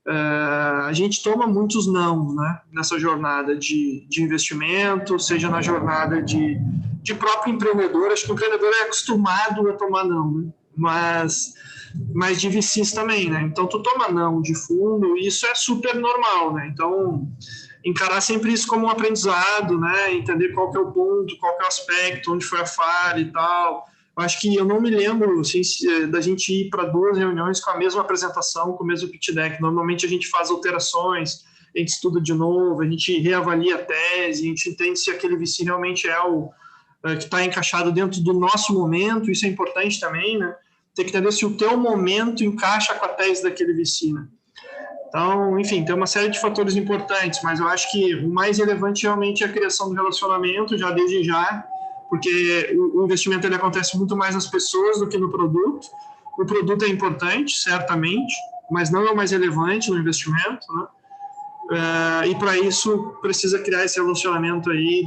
D: A gente toma muitos não, né, nessa jornada de investimento, seja na jornada de próprio empreendedor. Acho que o empreendedor é acostumado a tomar não, né? mas de VCs também, né? Então, tu toma não de fundo, e isso é super normal, né? Então, encarar sempre isso como um aprendizado, né? Entender qual que é o ponto, qual que é o aspecto, onde foi a falha e tal. Acho que eu não me lembro assim, da gente ir para 2 reuniões com a mesma apresentação, com o mesmo pitch deck. Normalmente a gente faz alterações, a gente estuda de novo, a gente reavalia a tese, a gente entende se aquele VC realmente é o que está encaixado dentro do nosso momento. Isso é importante também, né? Tem que entender se o teu momento encaixa com a tese daquele VC, né? Então, enfim, tem uma série de fatores importantes, mas eu acho que o mais relevante realmente é a criação do relacionamento, já desde já, porque o investimento ele acontece muito mais nas pessoas do que no produto. O produto é importante, certamente, mas não é o mais relevante no investimento, né? E para isso precisa criar esse relacionamento aí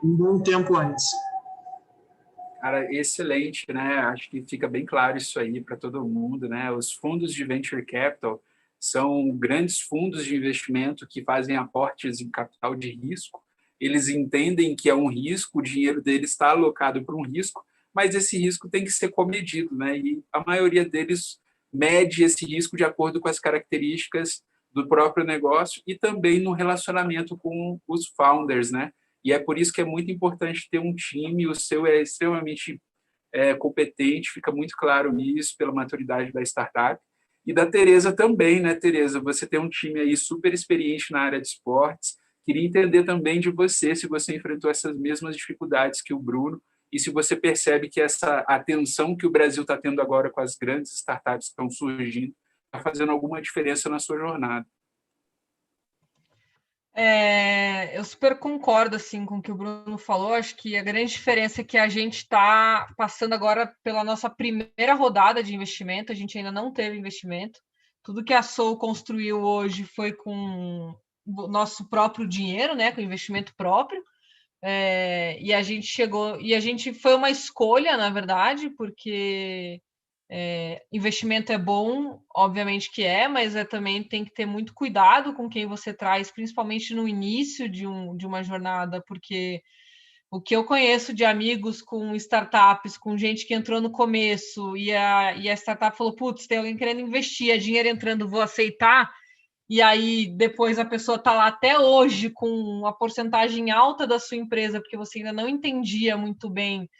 D: um bom tempo antes.
B: Cara, excelente, né? Acho que fica bem claro isso aí para todo mundo, né? Os fundos de Venture Capital são grandes fundos de investimento que fazem aportes em capital de risco. Eles entendem que é um risco, o dinheiro deles está alocado para um risco, mas esse risco tem que ser comedido, né? E a maioria deles mede esse risco de acordo com as características do próprio negócio e também no relacionamento com os founders, né? E é por isso que é muito importante ter um time, o seu é extremamente competente, fica muito claro nisso, pela maturidade da startup. E da Tereza também, né, Tereza? Você tem um time aí super experiente na área de esportes. Queria entender também de você, se você enfrentou essas mesmas dificuldades que o Bruno, e se você percebe que essa atenção que o Brasil está tendo agora com as grandes startups que estão surgindo está fazendo alguma diferença na sua jornada.
C: Eu super concordo assim, com o que o Bruno falou. Acho que a grande diferença é que a gente está passando agora pela nossa primeira rodada de investimento. A gente ainda não teve investimento. Tudo que a Soul construiu hoje foi com o nosso próprio dinheiro, né, com investimento próprio. E a gente chegou, e a gente foi uma escolha, na verdade, porque investimento é bom, obviamente que mas também tem que ter muito cuidado com quem você traz, principalmente no início de uma jornada, porque o que eu conheço de amigos com startups, com gente que entrou no começo e a startup falou, putz, tem alguém querendo investir, é dinheiro entrando, vou aceitar, e aí depois a pessoa está lá até hoje com uma porcentagem alta da sua empresa, porque você ainda não entendia muito bem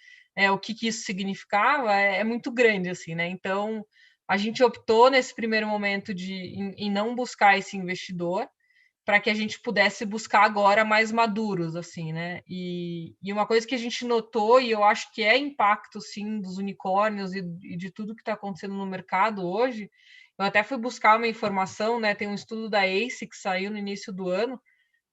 C: o que isso significava, é muito grande, assim, né? Então, a gente optou nesse primeiro momento em não buscar esse investidor, para que a gente pudesse buscar agora mais maduros, assim, né? E uma coisa que a gente notou, e eu acho que é impacto, sim, dos unicórnios e de tudo que está acontecendo no mercado hoje, eu até fui buscar uma informação, né? Tem um estudo da ACE que saiu no início do ano,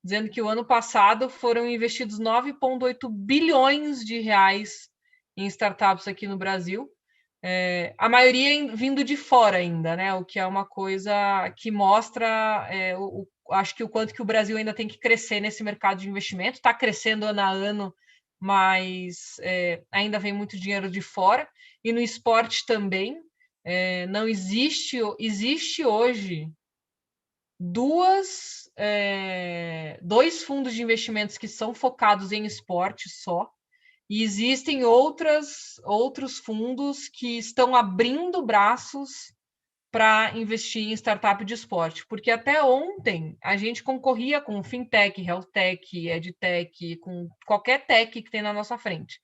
C: dizendo que o ano passado foram investidos 9,8 bilhões de reais em startups aqui no Brasil, a maioria vindo de fora ainda, né? O que é uma coisa que mostra, acho que o quanto que o Brasil ainda tem que crescer nesse mercado de investimento. Está crescendo ano a ano, mas ainda vem muito dinheiro de fora. E no esporte também, não existe hoje dois fundos de investimentos que são focados em esporte só. E existem outros fundos que estão abrindo braços para investir em startup de esporte, porque até ontem a gente concorria com fintech, healthtech, edtech, com qualquer tech que tem na nossa frente,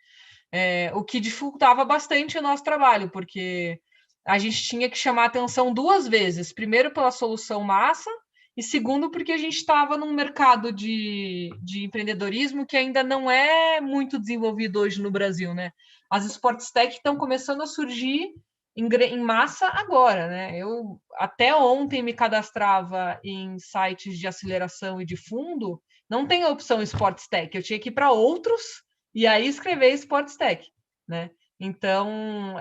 C: o que dificultava bastante o nosso trabalho, porque a gente tinha que chamar atenção duas vezes, primeiro pela solução massa, e segundo, porque a gente estava num mercado de empreendedorismo que ainda não é muito desenvolvido hoje no Brasil, né? As sports tech estão começando a surgir em massa agora, né? Eu até ontem me cadastrava em sites de aceleração e de fundo, não tem a opção sports tech, eu tinha que ir para outros e aí escrever sports tech, né? Então,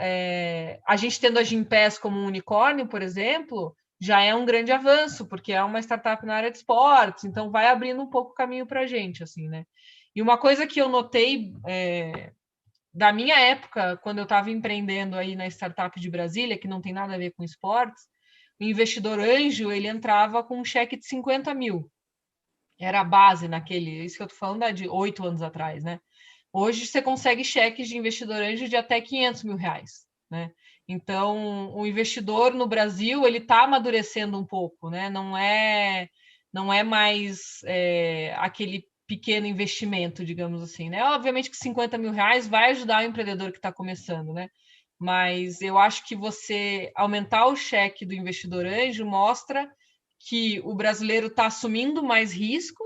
C: a gente tendo a Gympass como um unicórnio, por exemplo, já é um grande avanço, porque é uma startup na área de esportes, então vai abrindo um pouco o caminho para a gente, assim, né? E uma coisa que eu notei da minha época, quando eu estava empreendendo aí na startup de Brasília, que não tem nada a ver com esportes, o investidor anjo, ele entrava com um cheque de 50 mil. Era a base isso que eu estou falando de 8 anos atrás, né? Hoje você consegue cheques de investidor anjo de até 500 mil reais, né? Então, o investidor no Brasil, ele está amadurecendo um pouco, né? Não é mais aquele pequeno investimento, digamos assim, né? Obviamente que 50 mil reais vai ajudar o empreendedor que está começando, né? Mas eu acho que você aumentar o cheque do investidor anjo mostra que o brasileiro está assumindo mais risco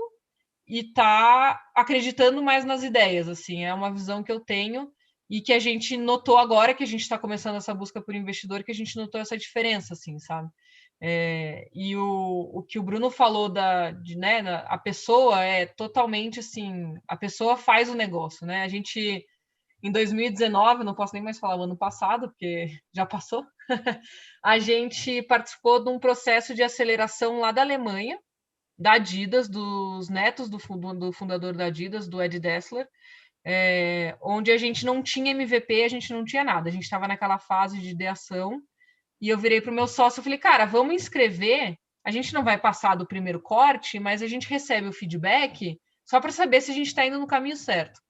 C: e está acreditando mais nas ideias, assim, é uma visão que eu tenho e que a gente notou agora que a gente está começando essa busca por investidor, que a gente notou essa diferença, assim, sabe? E o que o Bruno falou né, a pessoa é totalmente assim, a pessoa faz o negócio, né? A gente, em 2019, não posso nem mais falar o ano passado, porque já passou, a gente participou de um processo de aceleração lá da Alemanha, da Adidas, dos netos do fundador da Adidas, do Ed Dessler, onde a gente não tinha MVP, a gente não tinha nada, a gente estava naquela fase de ideação, e eu virei para o meu sócio e falei, cara, vamos inscrever, a gente não vai passar do primeiro corte, mas a gente recebe o feedback só para saber se a gente está indo no caminho certo.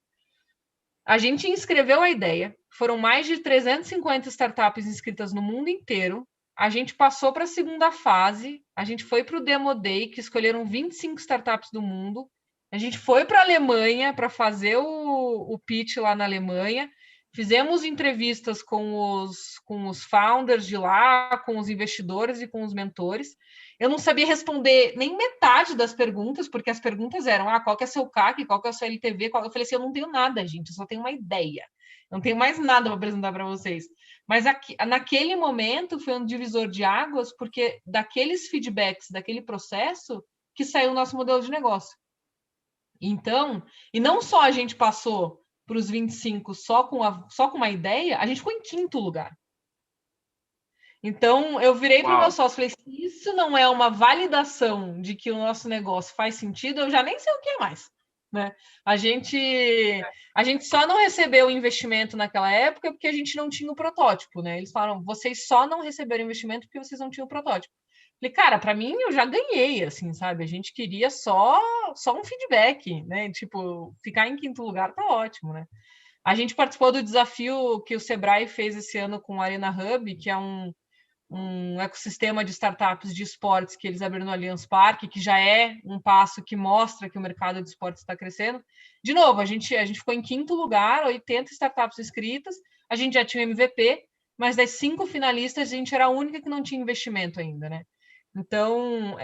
C: A gente inscreveu a ideia, foram mais de 350 startups inscritas no mundo inteiro, a gente passou para a segunda fase, a gente foi para o Demo Day, que escolheram 25 startups do mundo, a gente foi para a Alemanha para fazer o pitch lá na Alemanha, fizemos entrevistas com os founders de lá, com os investidores e com os mentores. Eu não sabia responder nem metade das perguntas, porque as perguntas eram, qual que é seu CAC, qual que é o seu LTV, eu falei assim, eu não tenho nada, gente, eu só tenho uma ideia. Eu não tenho mais nada para apresentar para vocês. Mas naquele momento foi um divisor de águas, porque daqueles feedbacks, daquele processo, que saiu o nosso modelo de negócio. Então, e não só a gente passou para os 25 só com uma ideia, a gente ficou em quinto lugar. Então, eu virei para o meu sócio e falei, se isso não é uma validação de que o nosso negócio faz sentido, eu já nem sei o que é mais. Né? A gente só não recebeu o investimento naquela época porque a gente não tinha o protótipo. Né? Eles falaram, vocês só não receberam investimento porque vocês não tinham o protótipo. Falei, cara, para mim eu já ganhei, assim, sabe? A gente queria só um feedback, né? Tipo, ficar em quinto lugar tá ótimo, né? A gente participou do desafio que o Sebrae fez esse ano com o Arena Hub, que é um um ecossistema de startups de esportes que eles abriram no Allianz Parque, que já é um passo que mostra que o mercado de esportes está crescendo. De novo, a gente ficou em 5º lugar, 80 startups inscritas, a gente já tinha MVP, mas das 5 finalistas, a gente era a única que não tinha investimento ainda, né? Então,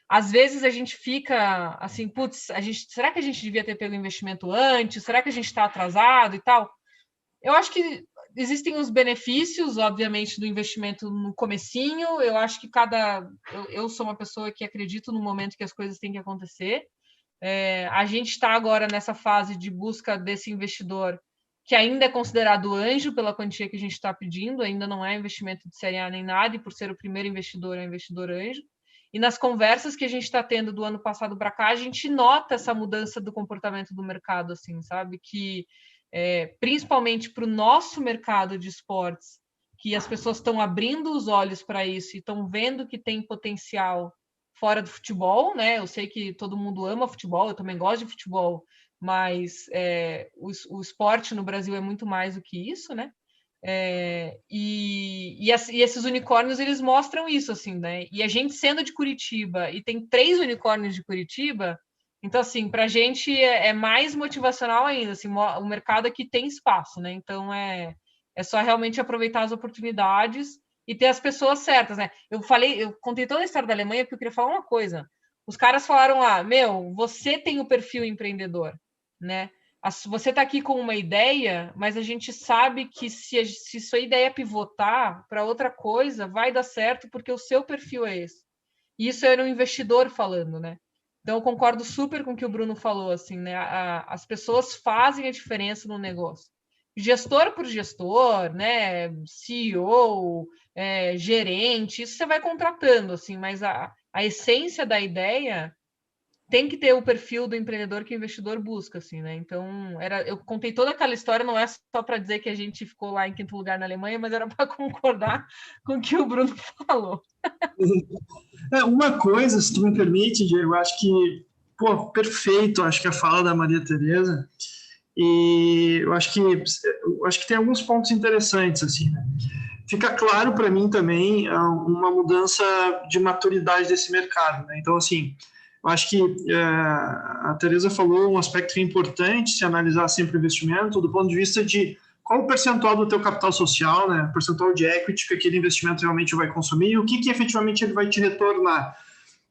C: às vezes a gente fica assim, putz, será que a gente devia ter pego investimento antes? Será que a gente está atrasado e tal? Eu acho que existem os benefícios, obviamente, do investimento no comecinho. Eu acho que eu sou uma pessoa que acredito no momento que as coisas têm que acontecer. A gente está agora nessa fase de busca desse investidor que ainda é considerado anjo pela quantia que a gente está pedindo, ainda não é investimento de série A nem nada, e por ser o primeiro investidor, é um investidor anjo. E nas conversas que a gente está tendo do ano passado para cá, a gente nota essa mudança do comportamento do mercado, assim, sabe? Que, principalmente para o nosso mercado de esportes, que as pessoas estão abrindo os olhos para isso e estão vendo que tem potencial fora do futebol, né? Eu sei que todo mundo ama futebol, eu também gosto de futebol, mas o esporte no Brasil é muito mais do que isso, né? E esses unicórnios, eles mostram isso, assim, né? E a gente sendo de Curitiba, e tem 3 unicórnios de Curitiba, então, assim, para a gente é mais motivacional ainda, assim, o mercado aqui tem espaço, né? Então, é só realmente aproveitar as oportunidades e ter as pessoas certas, né? Eu contei toda a história da Alemanha porque eu queria falar uma coisa. Os caras falaram lá, você tem o perfil empreendedor, né? Você está aqui com uma ideia, mas a gente sabe que se sua ideia pivotar para outra coisa, vai dar certo porque o seu perfil é esse. E isso era um investidor falando, né? Então, eu concordo super com o que o Bruno falou, assim, né? As pessoas fazem a diferença no negócio. Gestor por gestor, né? CEO, gerente, isso você vai contratando, assim, mas a essência da ideia tem que ter o perfil do empreendedor que o investidor busca, assim, né? Então, eu contei toda aquela história, não é só para dizer que a gente ficou lá em 5º lugar na Alemanha, mas era para concordar com o que o Bruno falou.
D: Uma coisa, se tu me permite, Diego, eu acho que, perfeito, acho que a fala da Maria Tereza, e eu acho que tem alguns pontos interessantes, assim, né? Fica claro para mim também uma mudança de maturidade desse mercado, né? Então, assim, eu acho que a Tereza falou um aspecto que é importante se analisar sempre o investimento do ponto de vista de qual o percentual do teu capital social, né, o percentual de equity que aquele investimento realmente vai consumir e o que efetivamente ele vai te retornar.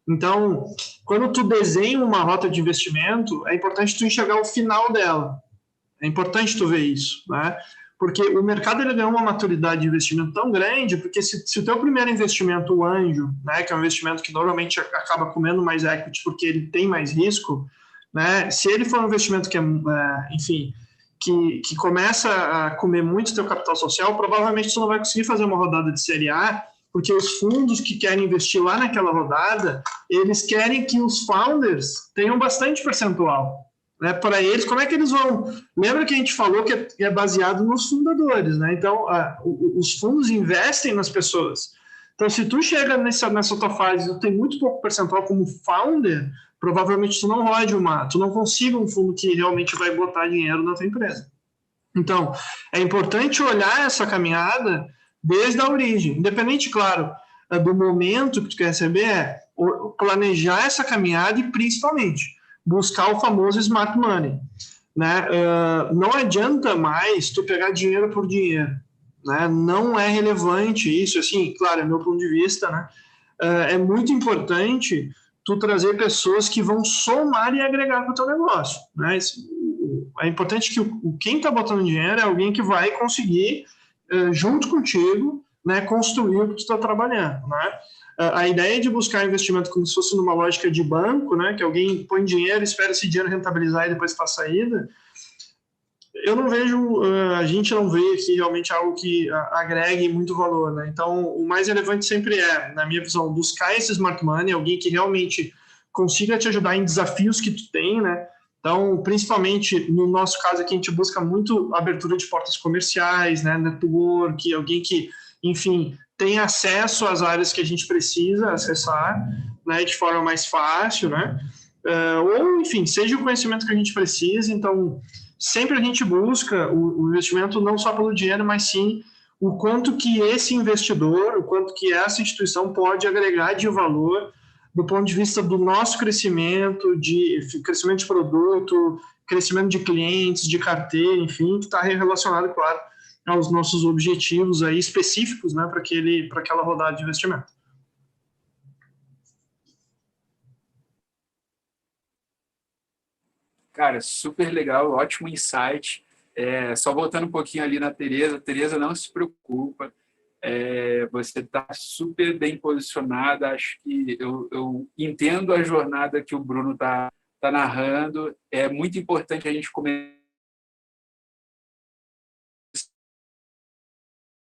D: Então, quando tu desenha uma rota de investimento, é importante tu enxergar o final dela. É importante tu ver isso, né? Porque o mercado ele ganhou uma maturidade de investimento tão grande, porque se o teu primeiro investimento, o anjo, né, que é um investimento que normalmente acaba comendo mais equity porque ele tem mais risco, né, se ele for um investimento que enfim, que começa a comer muito teu capital social, provavelmente tu não vai conseguir fazer uma rodada de série A, porque os fundos que querem investir lá naquela rodada, eles querem que os founders tenham bastante percentual. Né, para eles, como é que eles vão... Lembra que a gente falou que é baseado nos fundadores, né? Então, os fundos investem nas pessoas. Então, se tu chega nessa tua fase, tu tem muito pouco percentual como founder, provavelmente tu não consiga um fundo que realmente vai botar dinheiro na tua empresa. Então, é importante olhar essa caminhada desde a origem, independente, claro, do momento que tu quer receber, planejar essa caminhada e, principalmente, buscar o famoso smart money, né? Não adianta mais tu pegar dinheiro por dinheiro, né? Não é relevante isso, assim, claro, é meu ponto de vista, né? É muito importante tu trazer pessoas que vão somar e agregar para o teu negócio, né? É importante que quem está botando dinheiro é alguém que vai conseguir, junto contigo, né, construir o que tu está trabalhando, né? A ideia de buscar investimento como se fosse numa lógica de banco, né, que alguém põe dinheiro, espera esse dinheiro rentabilizar e depois faz saída, eu não vejo, a gente não vê aqui realmente algo que agregue muito valor, né? Então, o mais relevante sempre é, na minha visão, buscar esse smart money, alguém que realmente consiga te ajudar em desafios que tu tem, né? Então, principalmente no nosso caso aqui, a gente busca muito abertura de portas comerciais, né, network, alguém que, enfim, tem acesso às áreas que a gente precisa acessar, né, de forma mais fácil, né? Ou, enfim, seja o conhecimento que a gente precisa. Então, sempre a gente busca o investimento não só pelo dinheiro, mas sim o quanto que esse investidor, o quanto que essa instituição pode agregar de valor do ponto de vista do nosso crescimento, de crescimento de produto, crescimento de clientes, de carteira, enfim, que está relacionado, claro, aos nossos objetivos aí específicos, né, para aquela rodada de investimento.
B: Cara, super legal, ótimo insight. Só voltando um pouquinho ali na Tereza, Tereza, não se preocupa, você está super bem posicionada, acho que eu entendo a jornada que o Bruno está narrando, é muito importante a gente começar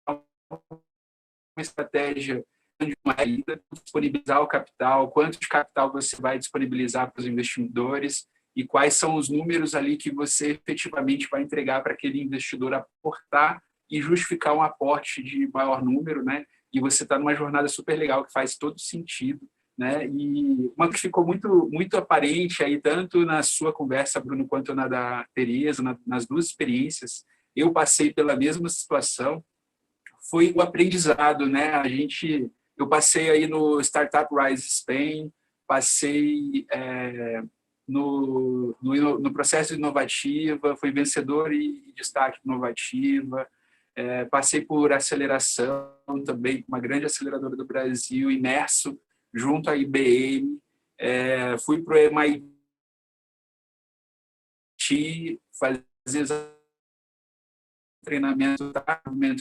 B: uma estratégia de uma ida, disponibilizar o capital, quanto de capital você vai disponibilizar para os investidores e quais são os números ali que você efetivamente vai entregar para aquele investidor aportar e justificar um aporte de maior número, né? E você está numa jornada super legal que faz todo sentido, né? E uma que ficou muito aparente aí, tanto na sua conversa, Bruno, quanto na da Tereza, nas duas experiências, eu passei pela mesma situação, foi o aprendizado, né? Eu passei aí no Startup Rise Spain, passei no processo de inovativa, fui vencedor e destaque inovativa, passei por aceleração também, uma grande aceleradora do Brasil, imerso junto à IBM, fui para o MIT fazer treinamento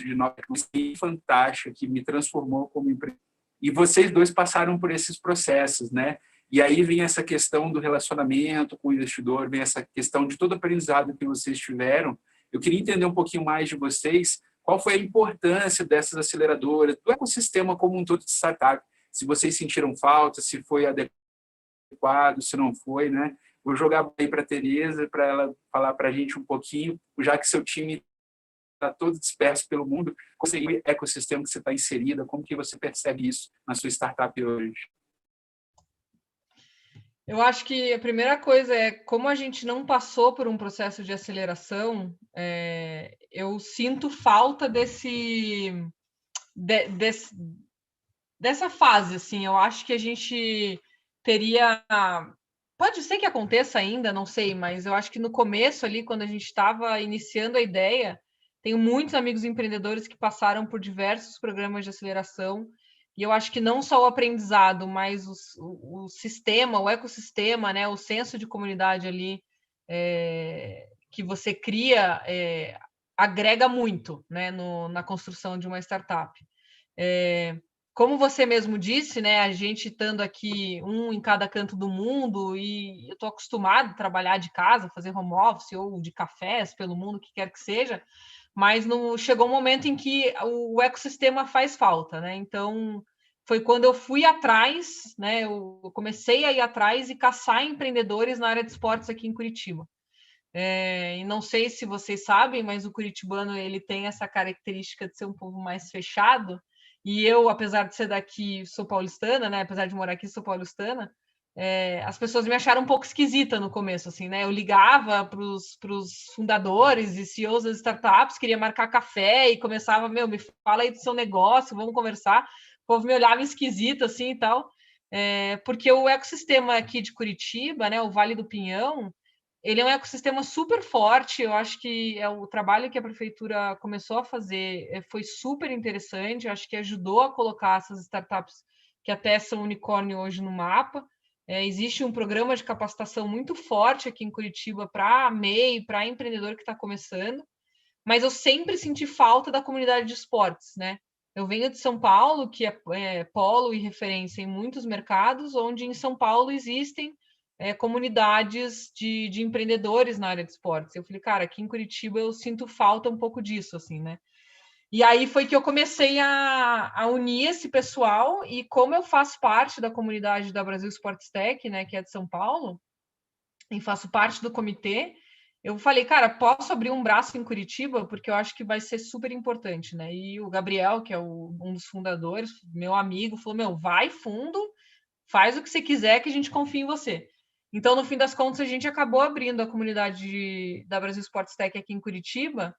B: de nova tecnologia fantástica que me transformou como empreendedor. E vocês dois passaram por esses processos, né? E aí vem essa questão do relacionamento com o investidor, vem essa questão de todo o aprendizado que vocês tiveram. Eu queria entender um pouquinho mais de vocês, qual foi a importância dessas aceleradoras, do ecossistema como um todo de startup, se vocês sentiram falta, se foi adequado, se não foi, né? Vou jogar aí para a Tereza, para ela falar para a gente um pouquinho, já que seu time está todo disperso pelo mundo, qual seria o ecossistema que você está inserida, como que você percebe isso na sua startup hoje?
C: Eu acho que a primeira coisa é, como a gente não passou por um processo de aceleração, eu sinto falta dessa fase, assim, eu acho que a gente teria... Pode ser que aconteça ainda, não sei, mas eu acho que no começo ali, quando a gente estava iniciando a ideia, tenho muitos amigos empreendedores que passaram por diversos programas de aceleração, e eu acho que não só o aprendizado, mas o sistema, o ecossistema, né, o senso de comunidade ali que você cria agrega muito, né, na construção de uma startup. Como você mesmo disse, né, a gente estando aqui um em cada canto do mundo, e eu estou acostumado a trabalhar de casa, fazer home office ou de cafés pelo mundo, o que quer que seja, mas chegou um momento em que o ecossistema faz falta, né? Então, foi quando eu fui atrás, né? Eu comecei a ir atrás e caçar empreendedores na área de esportes aqui em Curitiba. E não sei se vocês sabem, mas o curitibano ele tem essa característica de ser um povo mais fechado. E eu, apesar de ser daqui, sou paulistana, né? Apesar de morar aqui, sou paulistana. As pessoas me acharam um pouco esquisita no começo, assim, né? Eu ligava para os fundadores e CEOs das startups, queria marcar café e começava, me fala aí do seu negócio, vamos conversar. O povo me olhava esquisito, assim, e tal. Porque o ecossistema aqui de Curitiba, né? O Vale do Pinhão, ele é um ecossistema super forte. Eu acho que o trabalho que a prefeitura começou a fazer foi super interessante. Eu acho que ajudou a colocar essas startups que até são unicórnio hoje no mapa. Existe um programa de capacitação muito forte aqui em Curitiba para MEI, para empreendedor que está começando, mas eu sempre senti falta da comunidade de esportes, né? Eu venho de São Paulo, que é polo e referência em muitos mercados, onde em São Paulo existem comunidades de empreendedores na área de esportes. Eu falei, cara, aqui em Curitiba eu sinto falta um pouco disso, assim, né? E aí foi que eu comecei a unir esse pessoal, e como eu faço parte da comunidade da Brasil Sports Tech, né, que é de São Paulo, e faço parte do comitê, eu falei, cara, posso abrir um braço em Curitiba? Porque eu acho que vai ser super importante, né? E o Gabriel, que é um dos fundadores, meu amigo, falou, vai fundo, faz o que você quiser que a gente confia em você. Então, no fim das contas, a gente acabou abrindo a comunidade da Brasil Sports Tech aqui em Curitiba,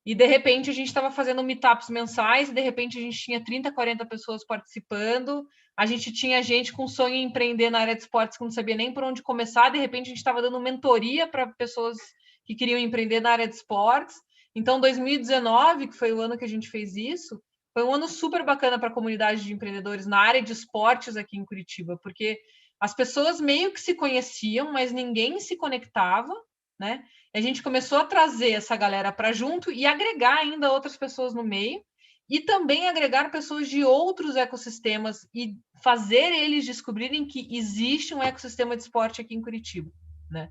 C: e de repente a gente estava fazendo meetups mensais, e de repente a gente tinha 30, 40 pessoas participando, a gente tinha gente com sonho em empreender na área de esportes que não sabia nem por onde começar, de repente a gente estava dando mentoria para pessoas que queriam empreender na área de esportes. Então, 2019, que foi o ano que a gente fez isso, foi um ano super bacana para a comunidade de empreendedores na área de esportes aqui em Curitiba, porque as pessoas meio que se conheciam, mas ninguém se conectava, né? A gente começou a trazer essa galera para junto e agregar ainda outras pessoas no meio, e também agregar pessoas de outros ecossistemas e fazer eles descobrirem que existe um ecossistema de esporte aqui em Curitiba, né?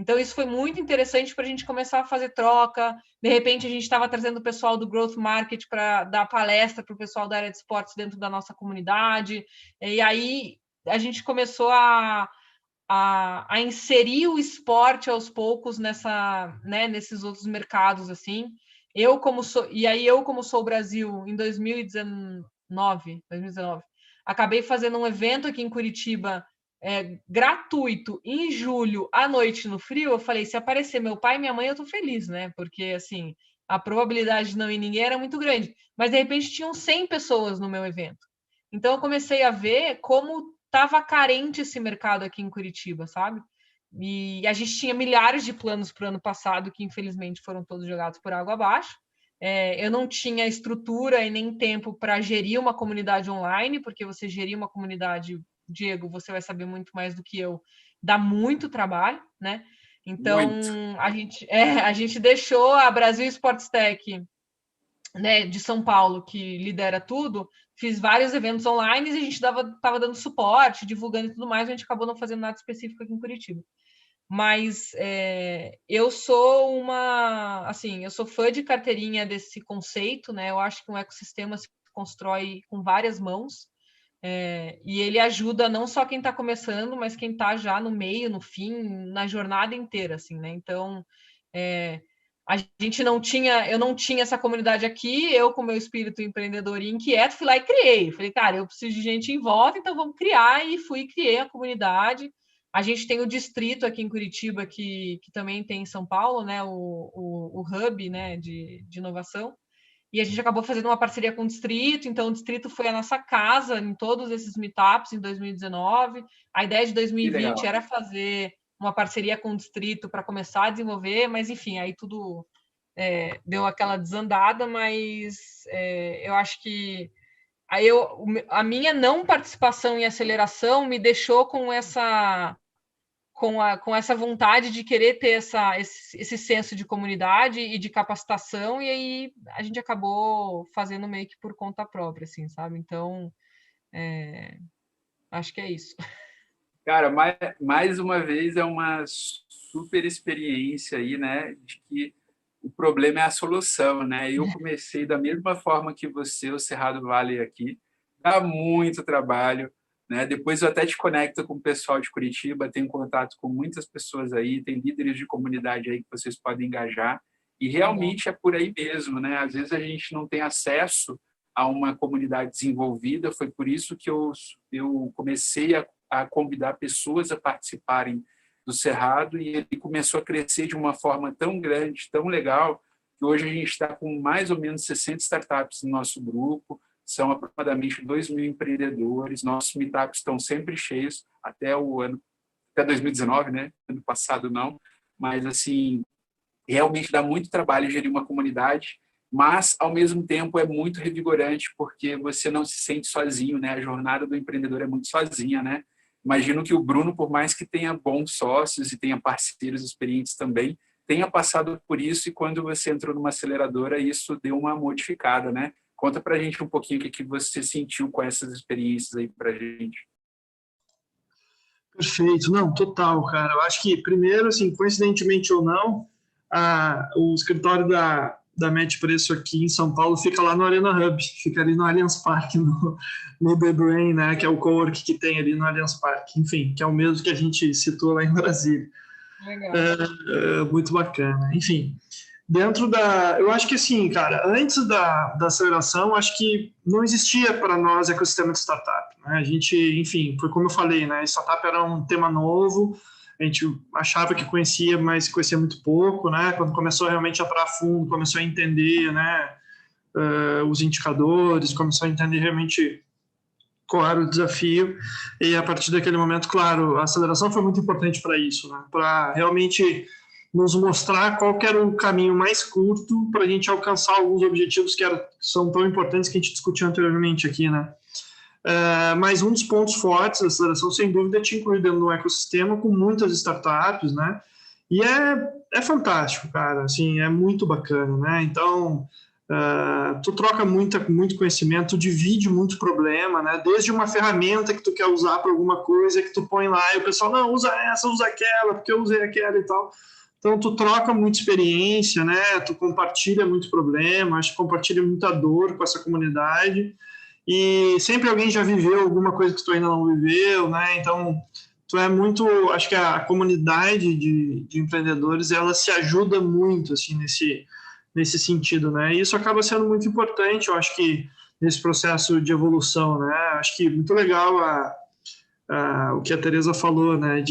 C: Então, isso foi muito interessante para a gente começar a fazer troca. De repente, a gente estava trazendo o pessoal do Growth Market para dar palestra para o pessoal da área de esportes dentro da nossa comunidade. E aí, a gente começou a inserir o esporte aos poucos nesses outros mercados, assim. Eu, como sou o Brasil, em 2019, acabei fazendo um evento aqui em Curitiba, gratuito, em julho, à noite, no frio. Eu falei, se aparecer meu pai e minha mãe, eu tô feliz, né? Porque, assim, a probabilidade de não ir ninguém era muito grande. Mas, de repente, tinham 100 pessoas no meu evento. Então, eu comecei a ver como estava carente esse mercado aqui em Curitiba, sabe? E a gente tinha milhares de planos para o ano passado, que, infelizmente, foram todos jogados por água abaixo. Eu não tinha estrutura e nem tempo para gerir uma comunidade online, porque você gerir uma comunidade, Diego, você vai saber muito mais do que eu, dá muito trabalho, né? Então, a gente deixou a Brasil Sports Tech, né, de São Paulo, que lidera tudo, fiz vários eventos online e a gente estava dando suporte, divulgando e tudo mais, a gente acabou não fazendo nada específico aqui em Curitiba. Mas eu sou eu sou fã de carteirinha desse conceito, né? Eu acho que um ecossistema se constrói com várias mãos, e ele ajuda não só quem está começando, mas quem está já no meio, no fim, na jornada inteira, assim, né? Então, eu não tinha essa comunidade aqui, eu com meu espírito empreendedor e inquieto, fui lá e criei. Falei, cara, eu preciso de gente em volta, então vamos criar, e fui e criei a comunidade. A gente tem o distrito aqui em Curitiba, que também tem em São Paulo, né, o hub, né, de inovação, e a gente acabou fazendo uma parceria com o distrito, então o distrito foi a nossa casa em todos esses meetups em 2019. A ideia de 2020 era fazer uma parceria com o distrito para começar a desenvolver, mas enfim, aí tudo deu aquela desandada, mas eu acho que a minha não participação em aceleração me deixou com essa vontade de querer ter esse senso de comunidade e de capacitação, e aí a gente acabou fazendo meio que por conta própria, assim, sabe? Então, acho que é isso.
B: Cara, mais uma vez é uma super experiência aí, né, de que o problema é a solução, né? Eu comecei da mesma forma que você, o Cerrado Valley aqui, dá muito trabalho, né? Depois eu até te conecto com o pessoal de Curitiba, tenho contato com muitas pessoas aí, tem líderes de comunidade aí que vocês podem engajar, e realmente é por aí mesmo, né? Às vezes a gente não tem acesso a uma comunidade desenvolvida, foi por isso que eu comecei a convidar pessoas a participarem do Cerrado, e ele começou a crescer de uma forma tão grande, tão legal, que hoje a gente está com mais ou menos 60 startups no nosso grupo, são aproximadamente 2.000 empreendedores, nossos meetups estão sempre cheios, até 2019, né? Ano passado não, mas assim, realmente dá muito trabalho gerir uma comunidade, mas ao mesmo tempo é muito revigorante, porque você não se sente sozinho, né? A jornada do empreendedor é muito sozinha, né? Imagino que o Bruno, por mais que tenha bons sócios e tenha parceiros experientes também, tenha passado por isso, e quando você entrou numa aceleradora, isso deu uma modificada, né? Conta para a gente um pouquinho o que você sentiu com essas experiências aí para a gente.
D: Perfeito, não, total, cara. Eu acho que, primeiro, assim, coincidentemente ou não, o escritório da Match Preço aqui em São Paulo fica lá no Arena Hub, fica ali no Allianz Parque, no The Brain, né, que é o cowork que tem ali no Allianz Parque, enfim, que é o mesmo que a gente citou lá em Brasília.
C: Legal.
D: Muito bacana. Enfim, eu acho que assim, cara, antes da aceleração, acho que não existia para nós ecossistema de startup, né? A gente, enfim, foi como eu falei, né? Startup era um tema novo, a gente achava que conhecia, mas conhecia muito pouco, né? Quando começou realmente a entrar a fundo, começou a entender, né, os indicadores, começou a entender realmente qual era o desafio, e a partir daquele momento, claro, a aceleração foi muito importante para isso, né? Para realmente nos mostrar qual que era o caminho mais curto para a gente alcançar alguns objetivos que são tão importantes que a gente discutiu anteriormente aqui, né? Mas um dos pontos fortes da aceleração, sem dúvida, é te incluir dentro do ecossistema com muitas startups, né? E é fantástico, cara, assim, é muito bacana, né? Então, tu troca muito conhecimento, tu divide muito problema, né? Desde uma ferramenta que tu quer usar para alguma coisa, que tu põe lá e o pessoal, não, usa essa, usa aquela, porque eu usei aquela e tal. Então, tu troca muita experiência, né? Tu compartilha muito problema, acho que compartilha muita dor com essa comunidade, e sempre alguém já viveu alguma coisa que tu ainda não viveu, né? Então, tu é muito... Acho que a comunidade de empreendedores, ela se ajuda muito, assim, nesse sentido, né? E isso acaba sendo muito importante, eu acho que, nesse processo de evolução, né? Acho que muito legal o que a Teresa falou, né?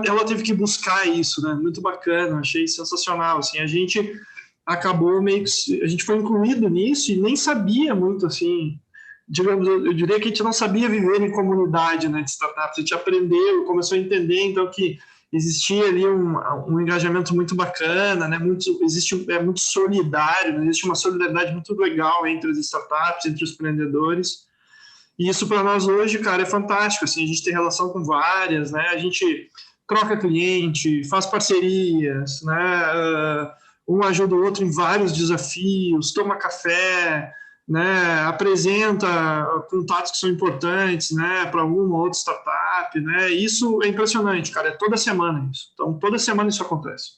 D: Ela teve que buscar isso, né? Muito bacana, achei sensacional, assim. A gente acabou meio que... A gente foi incluído nisso e nem sabia muito, assim... Digamos, eu diria que a gente não sabia viver em comunidade, né, de startups. A gente aprendeu, começou a entender, então, que existia ali um engajamento muito bacana, né, é muito solidário, né, existe uma solidariedade muito legal entre as startups, entre os empreendedores. E isso para nós hoje, cara, é fantástico. Assim, a gente tem relação com várias, né, a gente troca cliente, faz parcerias, né, um ajuda o outro em vários desafios, toma café, né, apresenta contatos que são importantes, né, para uma ou outra startup, né, isso é impressionante, cara, é toda semana isso. Então, toda semana isso acontece.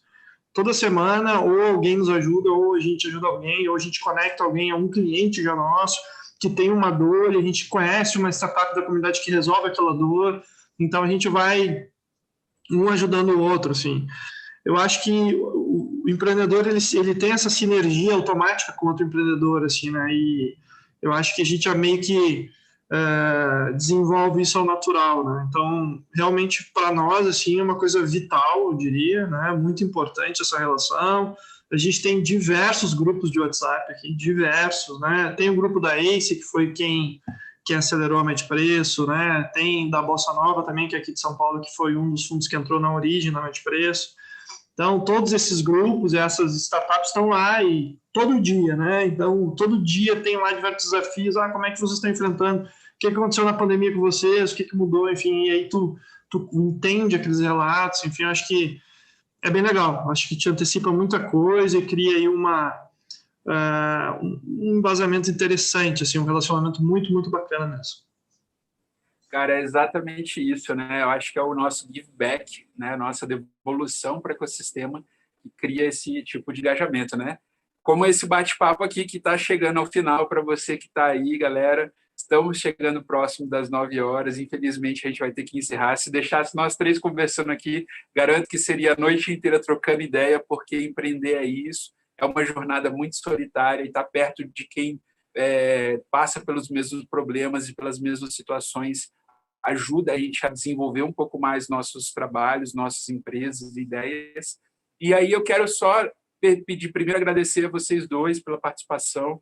D: Toda semana, ou alguém nos ajuda, ou a gente ajuda alguém, ou a gente conecta alguém a um cliente já nosso, que tem uma dor, e a gente conhece uma startup da comunidade que resolve aquela dor, então a gente vai um ajudando o outro, assim. Eu acho que o empreendedor, ele tem essa sinergia automática com outro empreendedor, assim, né? E eu acho que a gente já meio que desenvolve isso ao natural, né? Então, realmente, para nós, assim, é uma coisa vital, eu diria, né? Muito importante essa relação. A gente tem diversos grupos de WhatsApp aqui, diversos, né? Tem o grupo da ACE, que foi quem acelerou a Medpreço, né? Tem da Bossa Nova também, que é aqui de São Paulo, que foi um dos fundos que entrou na origem da Medpreço. Então, todos esses grupos, essas startups estão lá e todo dia, né? Então, todo dia tem lá diversos desafios. Como é que vocês estão enfrentando? O que aconteceu na pandemia com vocês? O que mudou? Enfim, e aí tu entende aqueles relatos. Enfim, eu acho que é bem legal. Acho que te antecipa muita coisa e cria aí um embasamento interessante, assim, um relacionamento muito, muito bacana mesmo.
B: Cara, é exatamente isso, né? Eu acho que é o nosso give back, né? A nossa devolução para o ecossistema que cria esse tipo de engajamento, né? Como esse bate-papo aqui que está chegando ao final para você que está aí, galera. Estamos chegando próximo das 9 horas. Infelizmente, a gente vai ter que encerrar. Se deixasse nós três conversando aqui, garanto que seria a noite inteira trocando ideia, porque empreender é isso. É uma jornada muito solitária e estar perto de quem passa pelos mesmos problemas e pelas mesmas situações ajuda a gente a desenvolver um pouco mais nossos trabalhos, nossas empresas, ideias. E aí eu quero só pedir primeiro agradecer a vocês dois pela participação.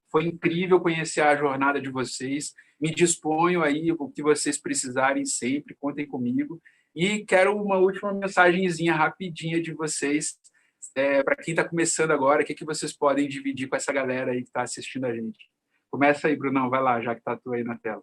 B: Foi incrível conhecer a jornada de vocês. Me disponho aí, o que vocês precisarem sempre, contem comigo. E quero uma última mensagenzinha rapidinha de vocês, para quem está começando agora, o que vocês podem dividir com essa galera aí que está assistindo a gente. Começa aí, Brunão, vai lá, já que está tu aí na tela.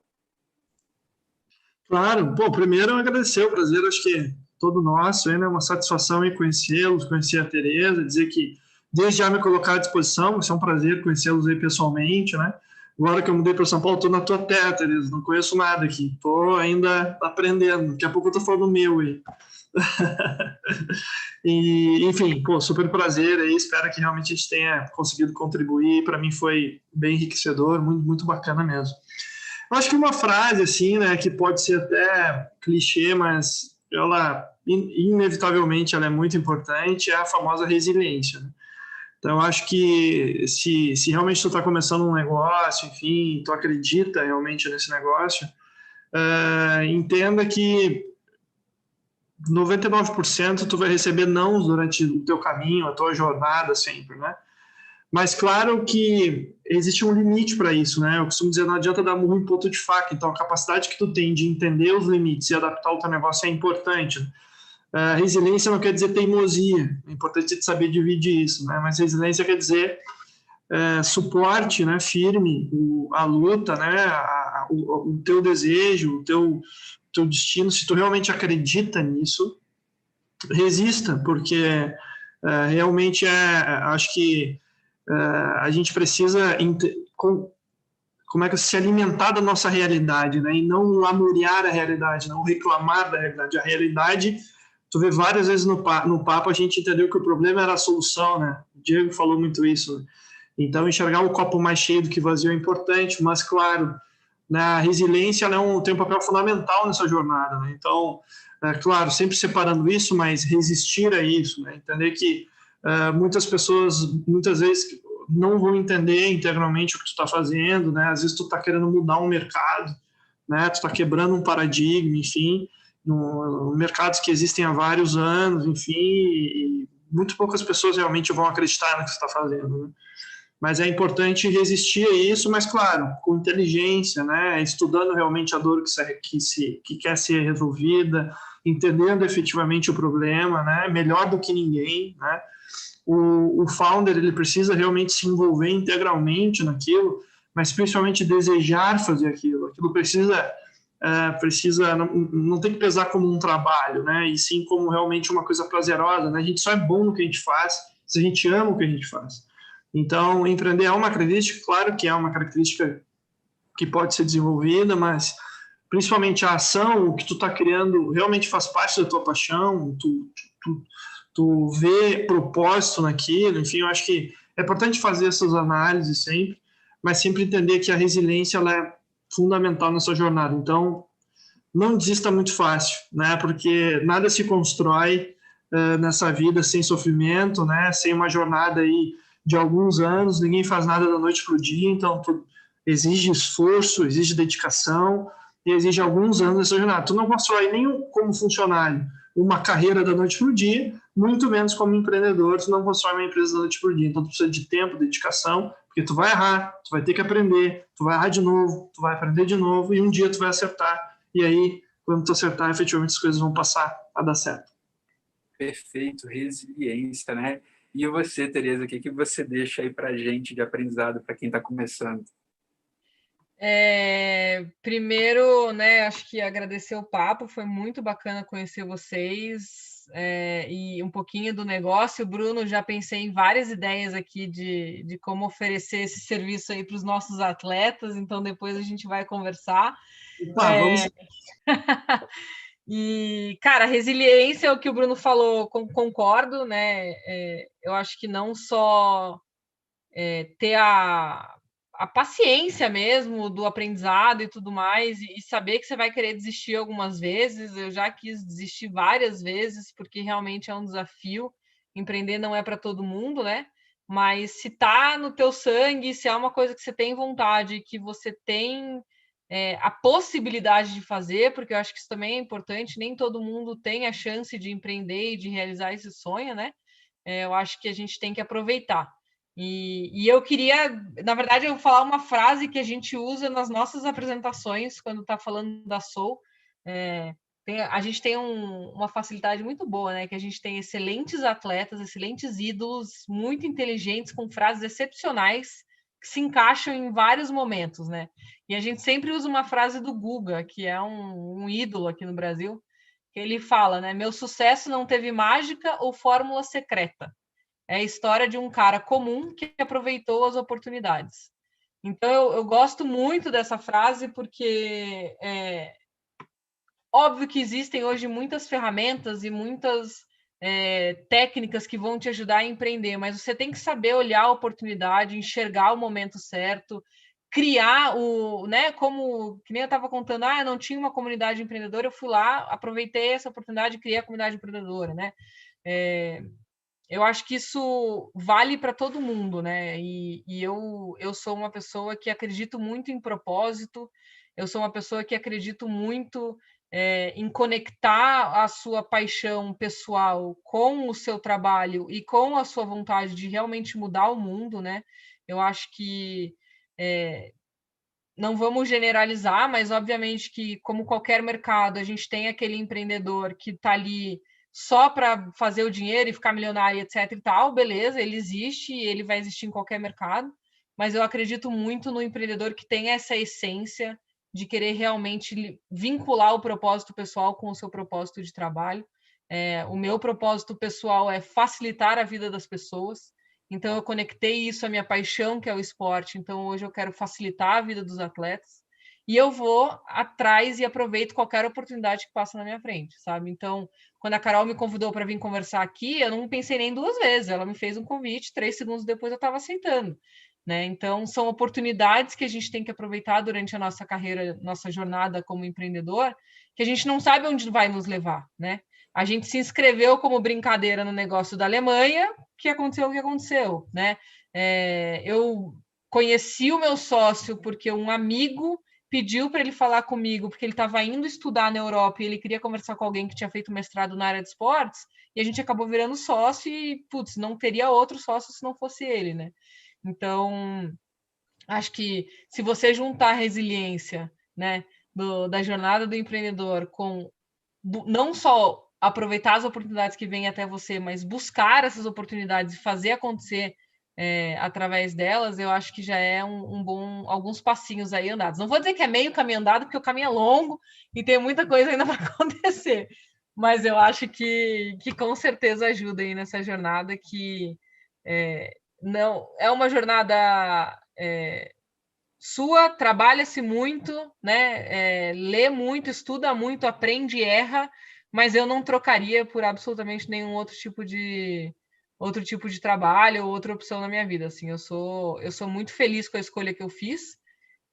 D: Claro, primeiro eu agradecer, o prazer acho que é todo nosso, né? Uma satisfação em conhecê-los, conhecer a Teresa, dizer que desde já me colocar à disposição, vai ser um prazer conhecê-los aí pessoalmente, né? Agora que eu mudei para São Paulo, estou na tua terra, Teresa, não conheço nada aqui, estou ainda aprendendo, daqui a pouco eu estou falando meu aí. E, enfim, super prazer aí, espero que realmente a gente tenha conseguido contribuir, para mim foi bem enriquecedor, muito, muito bacana mesmo. Eu acho que uma frase, assim, né, que pode ser até clichê, mas ela, inevitavelmente, ela é muito importante, é a famosa resiliência, né? Então, eu acho que se realmente tu está começando um negócio, enfim, tu acredita realmente nesse negócio, entenda que 99% tu vai receber nãos durante o teu caminho, a tua jornada sempre, né? Mas claro que existe um limite para isso, né? Eu costumo dizer, não adianta dar murro em ponto de faca. Então, a capacidade que tu tem de entender os limites e adaptar o teu negócio é importante. Resiliência não quer dizer teimosia. É importante te saber dividir isso, né? Mas resiliência quer dizer suporte, né? Firme, a luta, né? O teu desejo, o teu destino. Se tu realmente acredita nisso, resista, porque realmente acho que a gente precisa como é que se alimentar da nossa realidade, né? E não lamuriar a realidade, não reclamar da realidade. A realidade, tu vê várias vezes no papo a gente entendeu que o problema era a solução, né? O Diego falou muito isso. Né? Então, enxergar o copo mais cheio do que vazio é importante, mas, claro, né, a resiliência ela tem um papel fundamental nessa jornada. Né? Então, claro, sempre separando isso, mas resistir a isso, né? Entender que muitas pessoas, muitas vezes, não vão entender integralmente o que tu está fazendo, né? Às vezes tu está querendo mudar um mercado, né? Tu está quebrando um paradigma, enfim, no mercados que existem há vários anos, enfim, e muito poucas pessoas realmente vão acreditar no que você está fazendo, né? Mas é importante resistir a isso, mas claro, com inteligência, né? Estudando realmente a dor que quer ser resolvida, entendendo efetivamente o problema, né? Melhor do que ninguém, né? O founder ele precisa realmente se envolver integralmente naquilo, mas principalmente desejar fazer aquilo. Aquilo precisa não tem que pesar como um trabalho, né? E sim como realmente uma coisa prazerosa, né? A gente só é bom no que a gente faz se a gente ama o que a gente faz. Então, empreender é uma característica, claro que é uma característica que pode ser desenvolvida, mas principalmente a ação, o que tu está criando realmente faz parte da tua paixão, tu vê propósito naquilo, enfim, eu acho que é importante fazer essas análises sempre, mas sempre entender que a resiliência ela é fundamental nessa jornada. Então, não desista muito fácil, né? Porque nada se constrói nessa vida sem sofrimento, né? Sem uma jornada aí de alguns anos, ninguém faz nada da noite para o dia, então exige esforço, exige dedicação e exige alguns anos dessa jornada. Tu não constrói nem como funcionário uma carreira da noite para o dia, muito menos como empreendedor, tu não constrói uma empresa da noite para o dia. Então tu precisa de tempo, dedicação, porque tu vai errar, tu vai ter que aprender, tu vai errar de novo, tu vai aprender de novo e um dia tu vai acertar. E aí, quando tu acertar, efetivamente as coisas vão passar a dar certo.
B: Perfeito, resiliência, né? E você, Tereza, o que você deixa aí para a gente de aprendizado para quem está começando?
C: Primeiro, né, acho que agradecer o papo, foi muito bacana conhecer vocês e um pouquinho do negócio. Bruno, já pensei em várias ideias aqui de como oferecer esse serviço aí para os nossos atletas, então depois a gente vai conversar.
D: Vamos.
C: E, cara, resiliência é o que o Bruno falou, concordo, né? Eu acho que não só ter a paciência mesmo do aprendizado e tudo mais, e saber que você vai querer desistir algumas vezes. Eu já quis desistir várias vezes, porque realmente é um desafio. Empreender não é para todo mundo, né? Mas se tá no teu sangue, se é uma coisa que você tem vontade, que você tem a possibilidade de fazer, porque eu acho que isso também é importante, nem todo mundo tem a chance de empreender e de realizar esse sonho, né? Eu acho que a gente tem que aproveitar. E eu queria, na verdade, eu vou falar uma frase que a gente usa nas nossas apresentações, quando está falando da Soul. A gente tem uma facilidade muito boa, né? Que a gente tem excelentes atletas, excelentes ídolos, muito inteligentes, com frases excepcionais, que se encaixam em vários momentos, né? E a gente sempre usa uma frase do Guga, que é um ídolo aqui no Brasil, que ele fala, né? Meu sucesso não teve mágica ou fórmula secreta. É a história de um cara comum que aproveitou as oportunidades. Então, eu gosto muito dessa frase porque óbvio que existem hoje muitas ferramentas e muitas técnicas que vão te ajudar a empreender, mas você tem que saber olhar a oportunidade, enxergar o momento certo, criar né, como, que nem eu estava contando, eu não tinha uma comunidade empreendedora, eu fui lá, aproveitei essa oportunidade e criei a comunidade empreendedora, né? Eu acho que isso vale para todo mundo, né? E eu sou uma pessoa que acredito muito em propósito, eu sou uma pessoa que acredito muito em conectar a sua paixão pessoal com o seu trabalho e com a sua vontade de realmente mudar o mundo, né? Eu acho que não vamos generalizar, mas obviamente que, como qualquer mercado, a gente tem aquele empreendedor que está ali só para fazer o dinheiro e ficar milionário, etc. e tal, beleza, ele existe e ele vai existir em qualquer mercado, mas eu acredito muito no empreendedor que tem essa essência de querer realmente vincular o propósito pessoal com o seu propósito de trabalho. O meu propósito pessoal é facilitar a vida das pessoas, então eu conectei isso à minha paixão, que é o esporte. Então hoje eu quero facilitar a vida dos atletas e eu vou atrás e aproveito qualquer oportunidade que passa na minha frente, sabe? Então, quando a Carol me convidou para vir conversar aqui, eu não pensei nem duas vezes. Ela me fez um convite, 3 segundos depois eu estava aceitando, né? Então, são oportunidades que a gente tem que aproveitar durante a nossa carreira, nossa jornada como empreendedor, que a gente não sabe onde vai nos levar, né? A gente se inscreveu como brincadeira no negócio da Alemanha, que aconteceu o que aconteceu, né? Eu conheci o meu sócio porque um amigo pediu para ele falar comigo, porque ele estava indo estudar na Europa e ele queria conversar com alguém que tinha feito mestrado na área de esportes, e a gente acabou virando sócio e, putz, não teria outro sócio se não fosse ele, né? Então, acho que se você juntar a resiliência, né, da jornada do empreendedor com não só aproveitar as oportunidades que vêm até você, mas buscar essas oportunidades e fazer acontecer através delas, eu acho que já é um bom, alguns passinhos aí andados. Não vou dizer que é meio caminho andado, porque o caminho é longo e tem muita coisa ainda para acontecer, mas eu acho que com certeza ajuda aí nessa jornada que não é uma jornada sua, trabalha-se muito, né? Lê muito, estuda muito, aprende e erra, mas eu não trocaria por absolutamente nenhum outro tipo de trabalho ou outra opção na minha vida. Assim, eu sou muito feliz com a escolha que eu fiz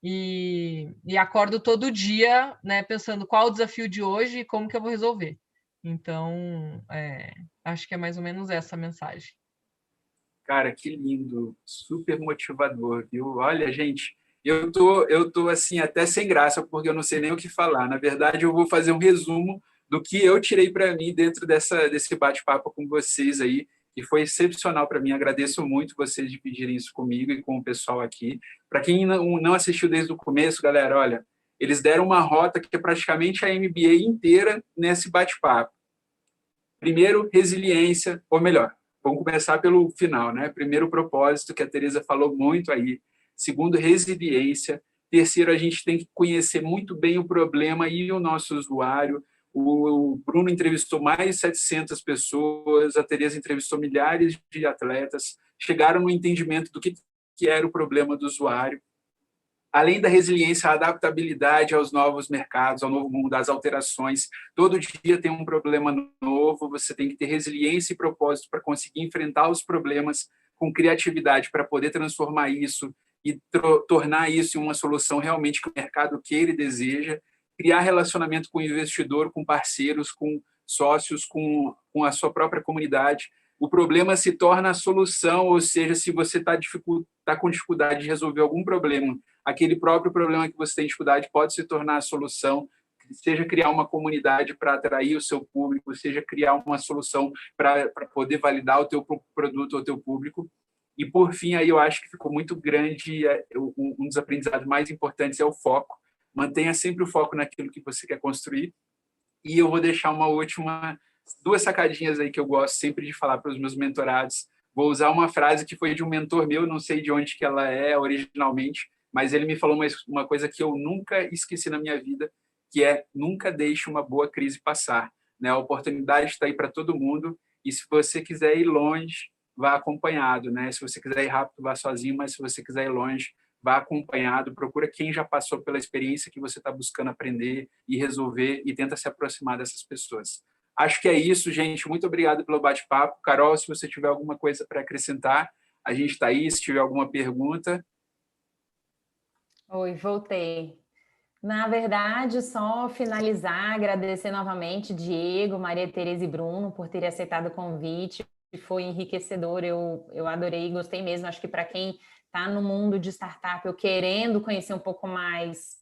C: e acordo todo dia, né, pensando qual o desafio de hoje e como que eu vou resolver. Então, acho que é mais ou menos essa a mensagem.
B: Cara, que lindo, super motivador, viu? Olha, gente, eu tô assim até sem graça porque eu não sei nem o que falar. Na verdade, eu vou fazer um resumo do que eu tirei para mim dentro desse bate-papo com vocês aí, que foi excepcional para mim. Agradeço muito vocês dividirem isso comigo e com o pessoal aqui. Para quem não assistiu desde o começo, galera, olha, eles deram uma rota que é praticamente a MBA inteira nesse bate-papo. Primeiro, resiliência, ou melhor, vamos começar pelo final, né? Primeiro, propósito, que a Teresa falou muito aí. Segundo, resiliência. Terceiro, a gente tem que conhecer muito bem o problema e o nosso usuário. O Bruno entrevistou mais de 700 pessoas, a Teresa entrevistou milhares de atletas, chegaram no entendimento do que era o problema do usuário. Além da resiliência, a adaptabilidade aos novos mercados, ao novo mundo, às alterações. Todo dia tem um problema novo, você tem que ter resiliência e propósito para conseguir enfrentar os problemas com criatividade, para poder transformar isso e tornar isso em uma solução realmente que o mercado queira e deseja. Criar relacionamento com o investidor, com parceiros, com sócios, com a sua própria comunidade. O problema se torna a solução, ou seja, se você está com dificuldade de resolver algum problema, aquele próprio problema que você tem dificuldade pode se tornar a solução, seja criar uma comunidade para atrair o seu público, seja criar uma solução para poder validar o teu produto ou o teu público. E, por fim, aí eu acho que ficou muito grande, um dos aprendizados mais importantes é o foco. Mantenha sempre o foco naquilo que você quer construir. E eu vou deixar duas sacadinhas aí que eu gosto sempre de falar para os meus mentorados. Vou usar uma frase que foi de um mentor meu, não sei de onde que ela é originalmente, mas ele me falou uma coisa que eu nunca esqueci na minha vida, que é: nunca deixe uma boa crise passar. Né? A oportunidade está aí para todo mundo, e se você quiser ir longe, vá acompanhado. Né? Se você quiser ir rápido, vá sozinho, mas se você quiser ir longe, vá acompanhado, procura quem já passou pela experiência que você está buscando aprender e resolver, e tenta se aproximar dessas pessoas. Acho que é isso, gente. Muito obrigado pelo bate-papo. Carol, se você tiver alguma coisa para acrescentar, a gente está aí. Se tiver alguma pergunta.
A: Oi, voltei. Na verdade, só finalizar, agradecer novamente Diego, Maria Tereza e Bruno por terem aceitado o convite. Foi enriquecedor, eu adorei, gostei mesmo. Acho que para quem está no mundo de startup ou querendo conhecer um pouco mais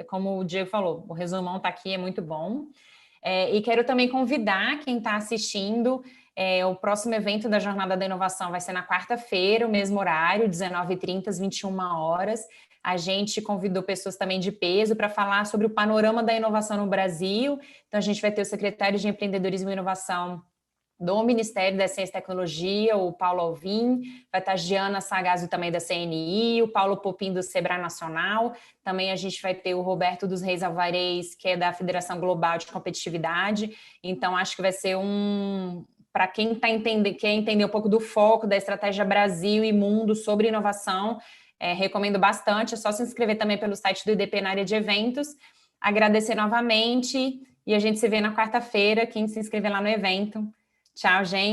A: como o Diego falou, o resumão está aqui, é muito bom. E quero também convidar quem está assistindo, o próximo evento da Jornada da Inovação vai ser na quarta-feira, o mesmo horário, 19h30 às 21h. A gente convidou pessoas também de peso para falar sobre o panorama da inovação no Brasil. Então, a gente vai ter o secretário de Empreendedorismo e Inovação do Ministério da Ciência e Tecnologia, o Paulo Alvim, vai estar a Giana Sagazzo também da CNI, o Paulo Popim do Sebrae Nacional, também a gente vai ter o Roberto dos Reis Alvarez, que é da Federação Global de Competitividade. Então, acho que vai ser para quem quer entender um pouco do foco da estratégia Brasil e mundo sobre inovação, recomendo bastante, é só se inscrever também pelo site do IDP na área de eventos. Agradecer novamente e a gente se vê na quarta-feira, quem se inscrever lá no evento. Tchau, gente.